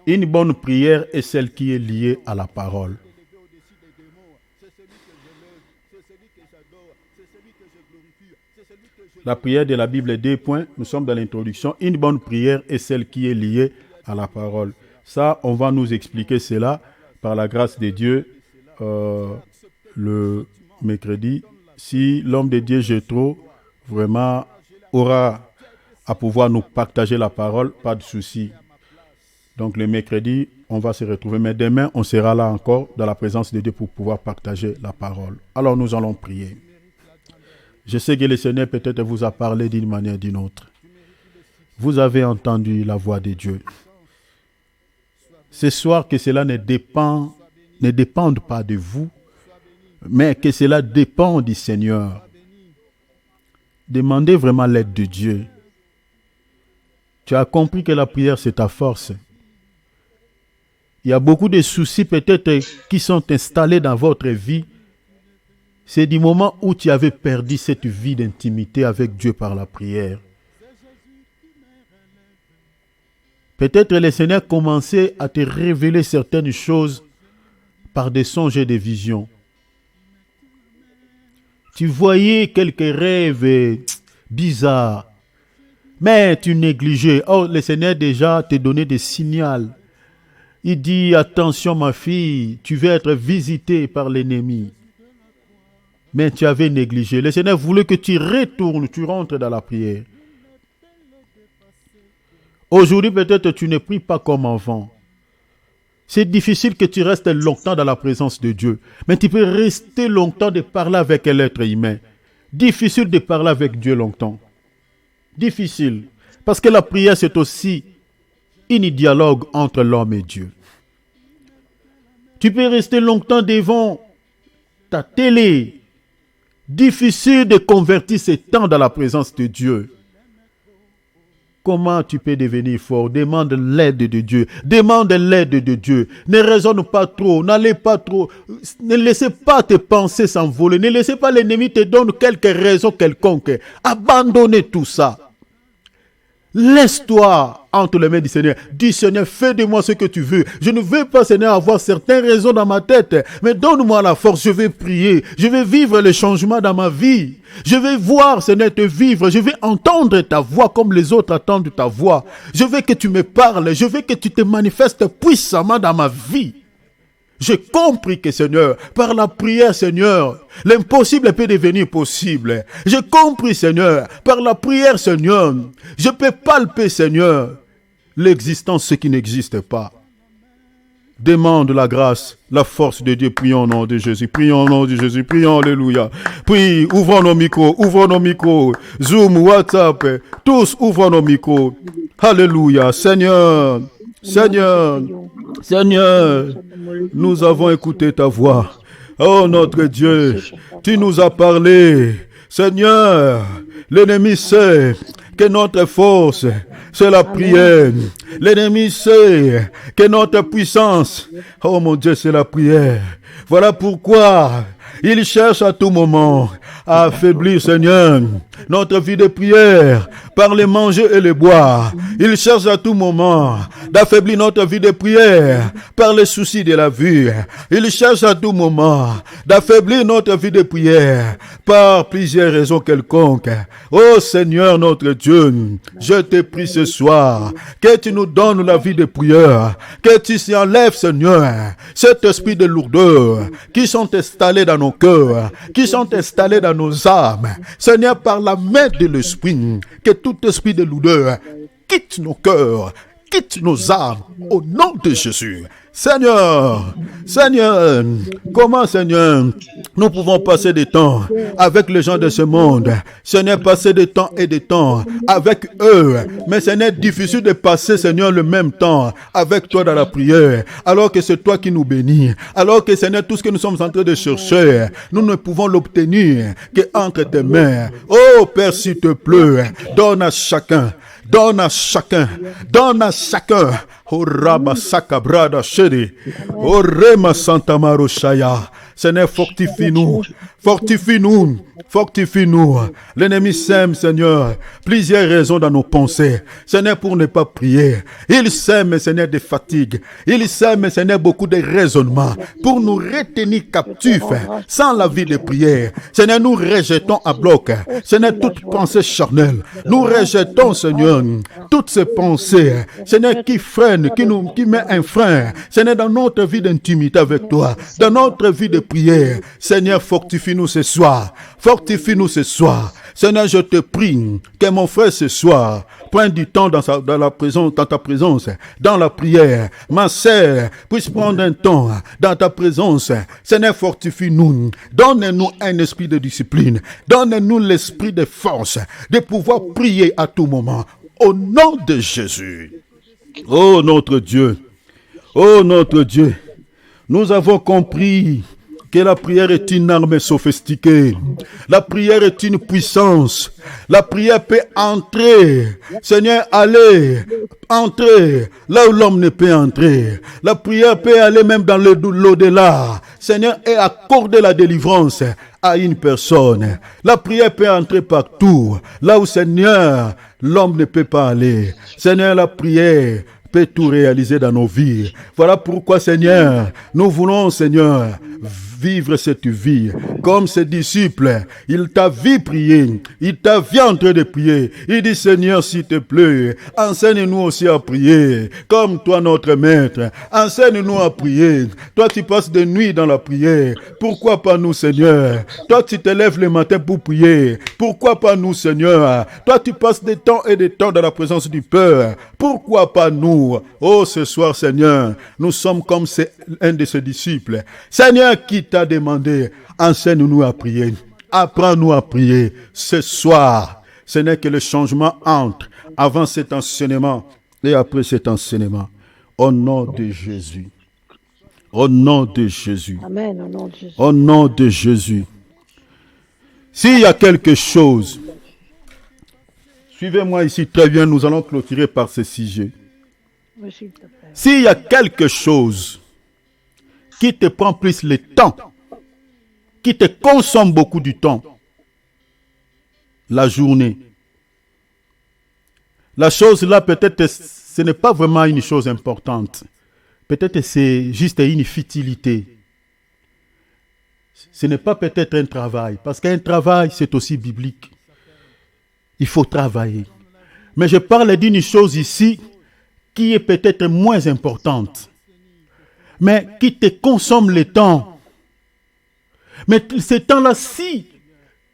Une bonne prière est celle qui est liée à la parole. La prière de la Bible, 2 points. Nous sommes dans l'introduction. Une bonne prière est celle qui est liée à la parole. Ça, on va nous expliquer cela par la grâce de Dieu le mercredi. Si l'homme de Dieu, Jétro, vraiment aura à pouvoir nous partager la parole, pas de souci. Donc le mercredi, on va se retrouver. Mais demain, on sera là encore dans la présence de Dieu pour pouvoir partager la parole. Alors nous allons prier. Je sais que le Seigneur peut-être vous a parlé d'une manière ou d'une autre. Vous avez entendu la voix de Dieu. Ce soir, que cela ne dépende pas de vous, mais que cela dépend du Seigneur. Demandez vraiment l'aide de Dieu. Tu as compris que la prière, c'est ta force. Il y a beaucoup de soucis peut-être qui sont installés dans votre vie. C'est du moment où tu avais perdu cette vie d'intimité avec Dieu par la prière. Peut-être le Seigneur commençait à te révéler certaines choses par des songes et des visions. Tu voyais quelques rêves bizarres, mais tu négligeais. Oh, le Seigneur déjà te donnait des signaux. Il dit, attention ma fille, tu vas être visitée par l'ennemi. Mais tu avais négligé. Le Seigneur voulait que tu retournes, tu rentres dans la prière. Aujourd'hui, peut-être tu ne pries pas comme avant. C'est difficile que tu restes longtemps dans la présence de Dieu. Mais tu peux rester longtemps de parler avec l'être humain. Difficile de parler avec Dieu longtemps. Difficile. Parce que la prière, c'est aussi un dialogue entre l'homme et Dieu. Tu peux rester longtemps devant ta télé. Difficile de convertir ces temps dans la présence de Dieu. Comment tu peux devenir fort? Demande l'aide de Dieu. Demande l'aide de Dieu. Ne raisonne pas trop. N'allez pas trop. Ne laissez pas tes pensées s'envoler. Ne laissez pas l'ennemi te donner quelque raison quelconque. Abandonnez tout ça. Laisse-toi entre les mains du Seigneur. Dis, Seigneur, fais de moi ce que tu veux. Je ne veux pas, Seigneur, avoir certaines raisons dans ma tête. Mais donne-moi la force. Je vais prier. Je vais vivre les changements dans ma vie. Je vais voir, Seigneur, te vivre. Je vais entendre ta voix comme les autres attendent ta voix. Je veux que tu me parles. Je veux que tu te manifestes puissamment dans ma vie. J'ai compris que, Seigneur, par la prière, Seigneur, l'impossible peut devenir possible. J'ai compris, Seigneur, par la prière, Seigneur, je peux palper, Seigneur, l'existence, ce qui n'existe pas. Demande la grâce, la force de Dieu. Prions au nom de Jésus. Prions au nom de Jésus. Prions, alléluia. Prie, ouvrons nos micros. Ouvrons nos micros. Zoom, WhatsApp. Tous ouvrons nos micros. Alléluia. Seigneur. Seigneur. Seigneur. Nous avons écouté ta voix. Oh notre Dieu. Tu nous as parlé. Seigneur. L'ennemi sait que notre force, c'est la prière. L'ennemi sait que notre puissance, oh mon Dieu, c'est la prière. Voilà pourquoi il cherche à tout moment à affaiblir, Seigneur, notre vie de prière par les manger et les boire. Il cherche à tout moment d'affaiblir notre vie de prière par les soucis de la vie. Il cherche à tout moment d'affaiblir notre vie de prière par plusieurs raisons quelconques. Oh Seigneur notre Dieu, je te prie ce soir que tu nous donnes la vie de prière, que tu s'y enlèves Seigneur cet esprit de lourdeur qui sont installés dans nos cœurs, qui sont installés dans nos âmes. Seigneur, par la main de l'esprit, que tout esprit de lourdeur quitte nos cœurs, quitte nos âmes, au nom de Jésus. Seigneur, comment Seigneur, nous pouvons passer des temps avec les gens de ce monde. Seigneur, passer des temps et des temps avec eux. Mais Seigneur, difficile de passer, Seigneur, le même temps avec toi dans la prière. Alors que c'est toi qui nous bénis. Alors que Seigneur, tout ce que nous sommes en train de chercher, nous ne pouvons l'obtenir qu'entre tes mains. Oh Père, s'il te plaît, donne à chacun. Donne à chacun. Oh Rabba Sakabrada Shedi. Oh Rema Santa Maroshaya. Seigneur, fortifie-nous. L'ennemi sème, Seigneur, plusieurs raisons dans nos pensées. Seigneur, pour ne pas prier. Il sème, Seigneur, des fatigues. Il sème, Seigneur, beaucoup de raisonnements pour nous retenir captifs sans la vie de prière. Seigneur, nous rejetons à bloc. Seigneur, toute pensée charnelle. Nous rejetons, Seigneur, toutes ces pensées, Seigneur, qui freinent, qui met un frein. Seigneur, dans notre vie d'intimité avec toi, dans notre vie de prière. Seigneur, fortifie-nous ce soir. Seigneur, je te prie que mon frère ce soir prenne du temps dans ta présence, dans la prière. Ma sœur puisse prendre un temps dans ta présence. Seigneur, fortifie-nous. Donne-nous un esprit de discipline. Donne-nous l'esprit de force, de pouvoir prier à tout moment. Au nom de Jésus. Oh notre Dieu, nous avons compris que la prière est une arme sophistiquée. La prière est une puissance. La prière peut entrer. Seigneur, entrer là où l'homme ne peut entrer. La prière peut aller même dans l'au-delà. Seigneur, et accorder la délivrance à une personne. La prière peut entrer partout. Là où, Seigneur, l'homme ne peut pas aller. Seigneur, la prière peut tout réaliser dans nos vies. Voilà pourquoi, Seigneur, nous voulons, Seigneur, vivre cette vie comme ses disciples. Il t'a vu prier, il t'a vu en train de prier. Il dit, Seigneur, s'il te plaît, enseigne-nous aussi à prier comme toi, notre maître. Enseigne-nous à prier. Toi, tu passes des nuits dans la prière. Pourquoi pas nous, Seigneur? Toi, tu te lèves le matin pour prier. Pourquoi pas nous, Seigneur? Toi, tu passes des temps et des temps dans la présence du Père. Pourquoi pas nous? Oh, ce soir, Seigneur, nous sommes comme un de ses disciples. Seigneur, qui t'a demandé, enseigne-nous à prier. Apprends-nous à prier ce soir. Ce n'est que le changement entre avant cet enseignement et après cet enseignement. Au nom de Jésus. Au nom de Jésus. Amen, au nom de Jésus. Au nom de Jésus. S'il y a quelque chose, suivez-moi ici très bien, nous allons clôturer par ce sujet. Oui, s'il te plaît. S'il y a quelque chose qui te prend plus le temps, qui te consomme beaucoup du temps, la journée, la chose là, peut-être, ce n'est pas vraiment une chose importante. Peut-être c'est juste une futilité. Ce n'est pas peut-être un travail, parce qu'un travail, c'est aussi biblique. Il faut travailler. Mais je parle d'une chose ici qui est peut-être moins importante, mais qui te consomme le temps. Mais ce temps-là, si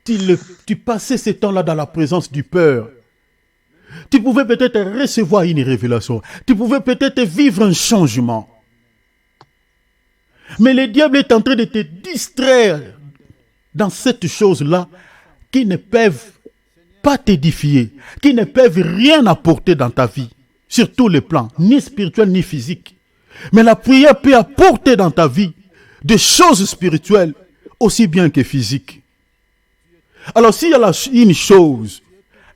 tu passais ce temps-là dans la présence du Père, tu pouvais peut-être recevoir une révélation. Tu pouvais peut-être vivre un changement. Mais le diable est en train de te distraire dans cette chose-là qui ne peuvent pas t'édifier, qui ne peuvent rien apporter dans ta vie, sur tous les plans, ni spirituel ni physique. Mais la prière peut apporter dans ta vie des choses spirituelles aussi bien que physiques. Alors s'il y a une chose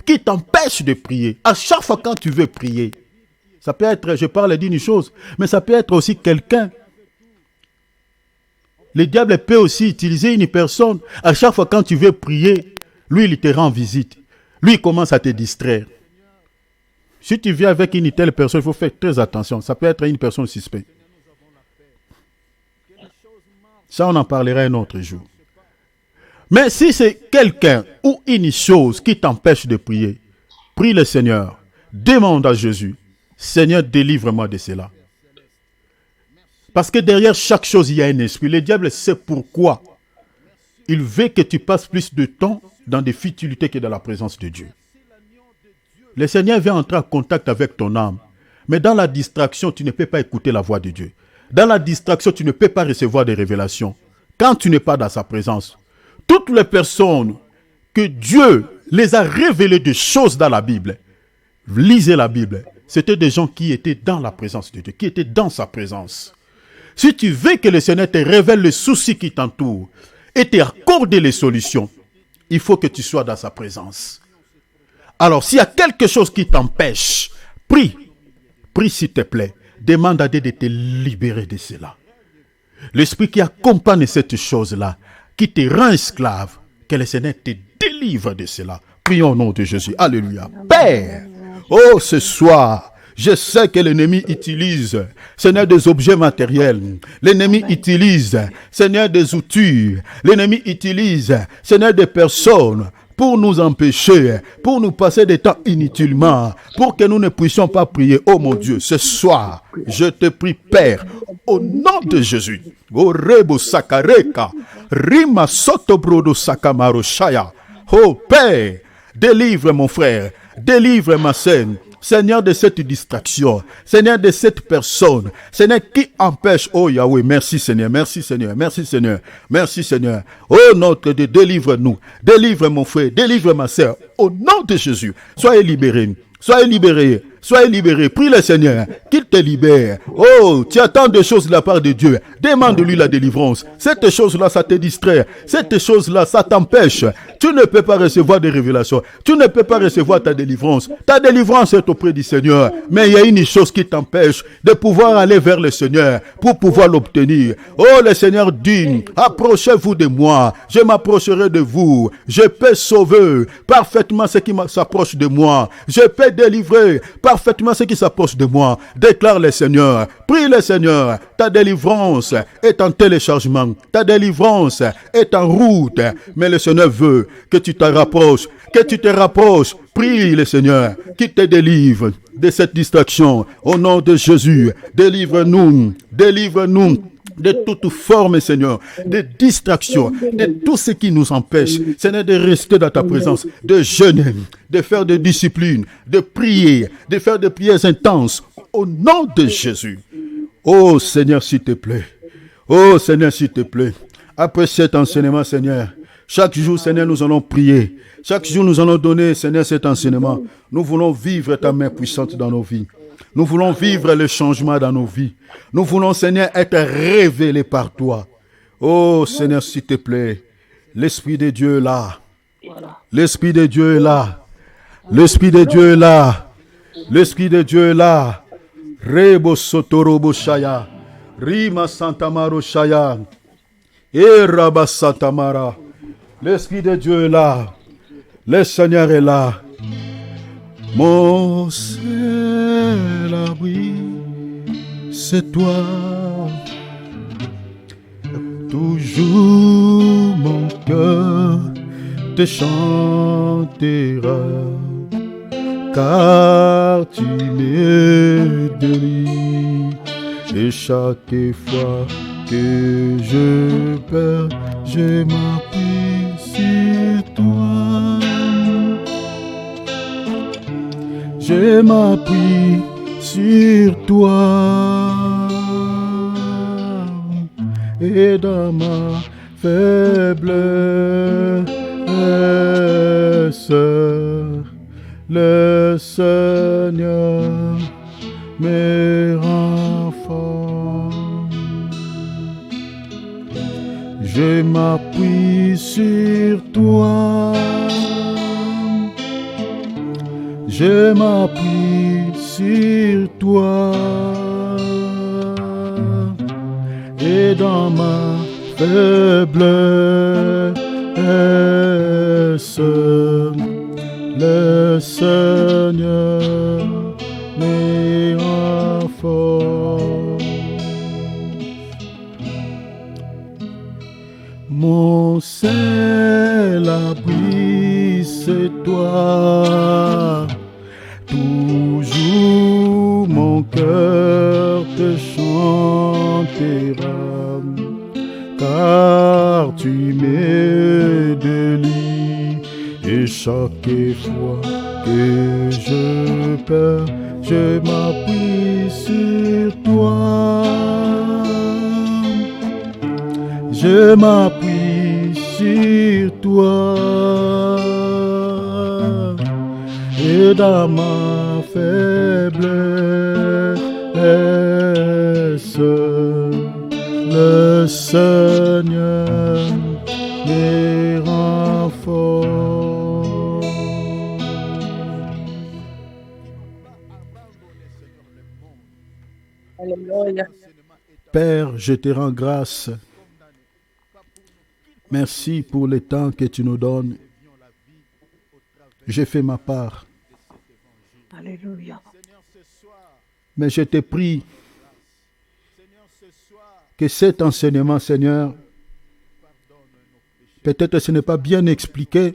qui t'empêche de prier, à chaque fois quand tu veux prier, ça peut être, je parle d'une chose, mais ça peut être aussi quelqu'un. Le diable peut aussi utiliser une personne, à chaque fois quand tu veux prier, lui il te rend visite. Lui, il commence à te distraire. Si tu viens avec une telle personne, il faut faire très attention. Ça peut être une personne suspecte. Ça, on en parlera un autre jour. Mais si c'est quelqu'un ou une chose qui t'empêche de prier, prie le Seigneur. Demande à Jésus, Seigneur, délivre-moi de cela. Parce que derrière chaque chose, il y a un esprit. Le diable sait pourquoi. Il veut que tu passes plus de temps dans des futilités que dans la présence de Dieu. Le Seigneur vient entrer en contact avec ton âme. Mais dans la distraction, tu ne peux pas écouter la voix de Dieu. Dans la distraction, tu ne peux pas recevoir des révélations. Quand tu n'es pas dans sa présence, toutes les personnes que Dieu les a révélées des choses dans la Bible, lisez la Bible, c'était des gens qui étaient dans la présence de Dieu, qui étaient dans sa présence. Si tu veux que le Seigneur te révèle les soucis qui t'entourent et t'accorde les solutions, il faut que tu sois dans sa présence. Alors, s'il y a quelque chose qui t'empêche, prie s'il te plaît. Demande à Dieu de te libérer de cela. L'esprit qui accompagne cette chose-là, qui te rend esclave, que le Seigneur te délivre de cela. Prions au nom de Jésus. Alléluia. Père, oh, ce soir, je sais que l'ennemi utilise, Seigneur, des objets matériels. L'ennemi utilise, Seigneur, des outils. L'ennemi utilise, Seigneur, des personnes pour nous empêcher, pour nous passer des temps inutilement, pour que nous ne puissions pas prier. Oh mon Dieu, ce soir, je te prie, Père, au nom de Jésus. Orebo sakareka, rima sotobrodo sakamaro shaya. Oh Père, délivre mon frère, délivre ma sœur. Seigneur, de cette distraction, Seigneur, de cette personne, Seigneur, qui empêche, oh Yahweh, merci Seigneur, merci Seigneur, merci Seigneur, merci Seigneur. Oh notre Dieu, délivre-nous, délivre mon frère, délivre ma sœur, au nom de Jésus, soyez libérés, soyez libérés. Soyez libérés. Prie le Seigneur qu'il te libère. Oh, tu attends des choses de la part de Dieu. Demande-lui la délivrance. Cette chose-là, ça te distrait. Cette chose-là, ça t'empêche. Tu ne peux pas recevoir des révélations. Tu ne peux pas recevoir ta délivrance. Ta délivrance est auprès du Seigneur. Mais il y a une chose qui t'empêche de pouvoir aller vers le Seigneur pour pouvoir l'obtenir. Oh, le Seigneur dit, approchez-vous de moi. Je m'approcherai de vous. Je peux sauver parfaitement ce qui s'approche de moi. Je peux délivrer parfaitement ce qui s'approche de moi, déclare le Seigneur. Prie le Seigneur. Ta délivrance est en téléchargement. Ta délivrance est en route. Mais le Seigneur veut que tu te rapproches. Que tu te rapproches. Prie le Seigneur qui te délivre de cette distraction. Au nom de Jésus, délivre-nous. Délivre-nous de toute forme, Seigneur, de distraction, de tout ce qui nous empêche, Seigneur, de rester dans ta présence, de jeûner, de faire des disciplines, de prier, de faire des prières intenses, au nom de Jésus. Oh Seigneur, s'il te plaît. Oh Seigneur, s'il te plaît. Après cet enseignement, Seigneur, chaque jour, Seigneur, nous allons prier. Chaque jour, nous allons donner, Seigneur, cet enseignement. Nous voulons vivre ta main puissante dans nos vies. Nous voulons vivre le changement dans nos vies. Nous voulons, Seigneur, être révélés par toi. Oh, Seigneur, s'il te plaît, l'Esprit de Dieu est là. L'Esprit de Dieu est là. L'Esprit de Dieu est là. L'Esprit de Dieu est là. Rebo sotorobo shaya. Rima santamaro shaya. Et Rabba santamara. L'Esprit de Dieu est là. Le Seigneur est là. Mon seul abri, c'est toi. Toujours mon cœur te chantera, car tu me délivres. Et chaque fois que je perds, je m'appuie sur toi. Je m'appuie sur toi. Et dans ma faiblesse, le Seigneur me rend fort. Je m'appuie sur toi. Je m'appuie sur toi. Et dans ma faiblesse, le Seigneur me rend fort. Mon seul abri, c'est toi. Toujours mon cœur te chantera, car tu me délies. Et chaque fois que je pars, je m'appuie sur toi. Je m'appuie sur toi. Et dans ma faiblesse, le Seigneur me rend fort. Alléluia. Père, je te rends grâce. Merci pour le temps que tu nous donnes. J'ai fait ma part. Alléluia. Mais je te prie que cet enseignement, Seigneur, peut-être ce n'est pas bien expliqué,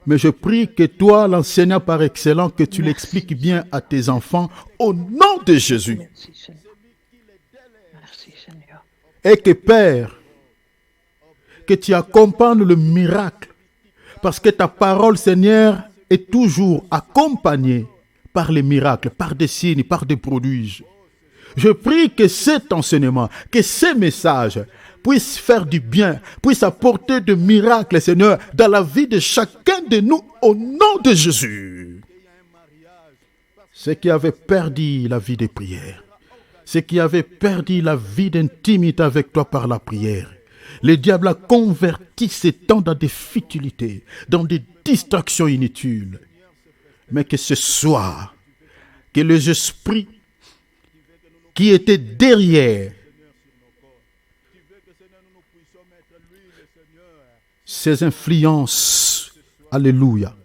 mais je prie que toi, l'enseignant par excellence, que tu l'expliques bien à tes enfants au nom de Jésus. Merci Seigneur. Merci Seigneur. Et que Père, que tu accompagnes le miracle, parce que ta parole, Seigneur, est toujours accompagnée par les miracles, par des signes, par des prodiges. Je prie que cet enseignement, que ces messages puissent faire du bien, puissent apporter de miracles, Seigneur, dans la vie de chacun de nous, au nom de Jésus. Ceux qui avaient perdu la vie de prière, ceux qui avaient perdu la vie d'intimité avec toi par la prière, le diable a converti ces temps dans des futilités, dans des distractions inutiles. Mais que ce soir, que les esprits qui étaient derrière ces influences, alléluia,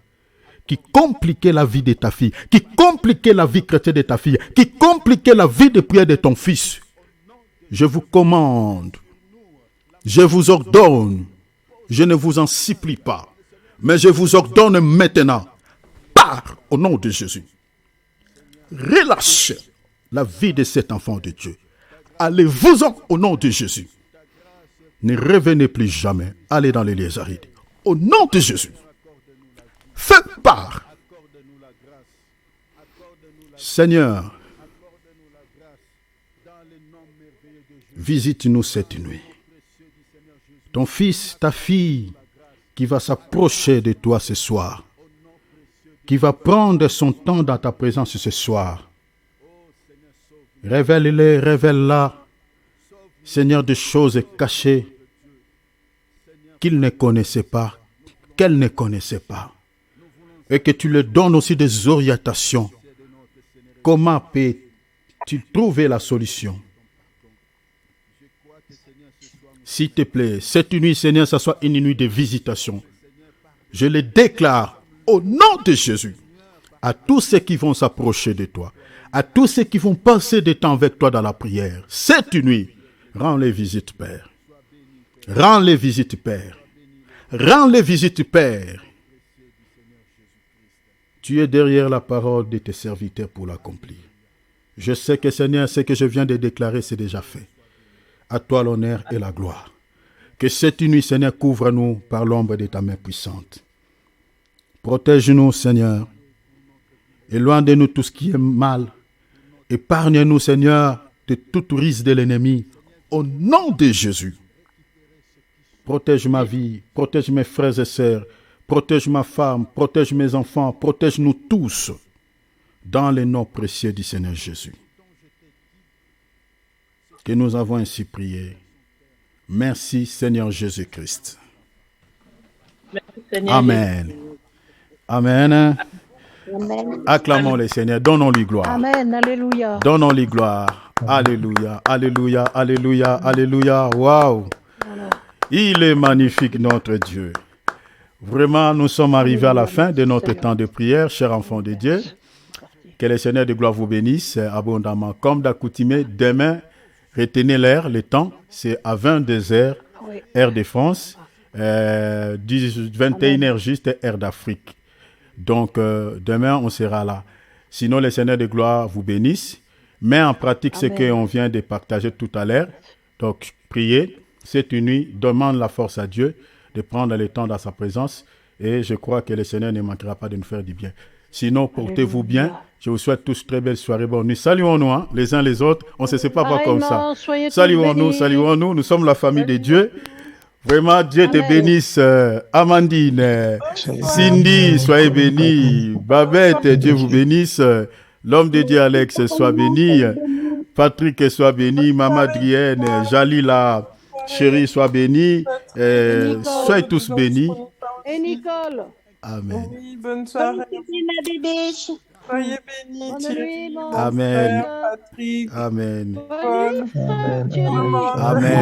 qui compliquaient la vie de ta fille, qui compliquaient la vie chrétienne de ta fille, qui compliquaient la vie de prière de ton fils, je vous commande, je vous ordonne, je ne vous en supplie pas, mais je vous ordonne maintenant, pars au nom de Jésus. Relâchez la vie de cet enfant de Dieu. Allez-vous-en au nom de Jésus. Ne revenez plus jamais. Allez dans les lieux arides. Au nom de Jésus. Faites part. Seigneur, visite-nous cette nuit. Ton fils, ta fille, qui va s'approcher de toi ce soir, qui va prendre son temps dans ta présence ce soir. Révèle-les, révèle-la, Seigneur, des choses cachées qu'il ne connaissait pas, qu'elle ne connaissait pas. Et que tu leur donnes aussi des orientations. Comment peux-tu trouver la solution? S'il te plaît, cette nuit, Seigneur, ça soit une nuit de visitation. Je le déclare au nom de Jésus à tous ceux qui vont s'approcher de toi, à tous ceux qui vont passer du temps avec toi dans la prière. Cette nuit, rends les visites, Père. Rends les visites, Père. Rends les visites, Père. Tu es derrière la parole de tes serviteurs pour l'accomplir. Je sais que, Seigneur, ce que je viens de déclarer, c'est déjà fait. À toi l'honneur et la gloire. Que cette nuit, Seigneur, couvre-nous par l'ombre de ta main puissante. Protège-nous, Seigneur. Éloigne de nous tout ce qui est mal. Épargne-nous, Seigneur, de toute risque de l'ennemi. Au nom de Jésus. Protège ma vie, protège mes frères et sœurs, protège ma femme, protège mes enfants, protège-nous tous. Dans le nom précieux du Seigneur Jésus. Que nous avons ainsi prié. Merci, Seigneur Jésus-Christ. Merci, Seigneur. Amen. Amen. Amen. Acclamons le Seigneur. Donnons-lui gloire. Amen. Alléluia. Donnons-lui gloire. Alléluia. Alléluia. Alléluia. Alléluia. Waouh. Il est magnifique, notre Dieu. Vraiment, nous sommes arrivés à la fin de notre temps de prière, chers enfants de Dieu. Que le Seigneur de gloire vous bénisse abondamment. Comme d'accoutumé, demain, retenez l'heure, le temps, c'est à 22h, heure de France, 21h juste, heure d'Afrique. Donc, demain, on sera là. Sinon, le Seigneur de gloire vous bénisse. Mais en pratique, ce qu'on vient de partager tout à l'heure. Donc, priez cette nuit, demande la force à Dieu de prendre le temps dans sa présence. Et je crois que le Seigneur ne manquera pas de nous faire du bien. Sinon, portez-vous bien. Je vous souhaite tous très belle soirée. Bonne nuit. Saluons-nous, hein, les uns les autres. On ne se sépare pas comme ça. Saluons-nous, saluons-nous. Nous sommes la famille de Dieu. Vraiment, Dieu te bénisse. Amandine, Cindy, soyez bénis. Babette, Dieu vous bénisse. L'homme de Dieu, Alex, soit béni. Patrick, soit béni. Maman Adrienne, Jalila, chérie, soit béni. Soyez tous bénis. Et Nicole. Amen. Oui, bonne soirée. Ma bébé. Soyez bénis, Bonne Thierry, nuit, mon Amen. frère, Patrick, Amen. Paul. Amen. Amen.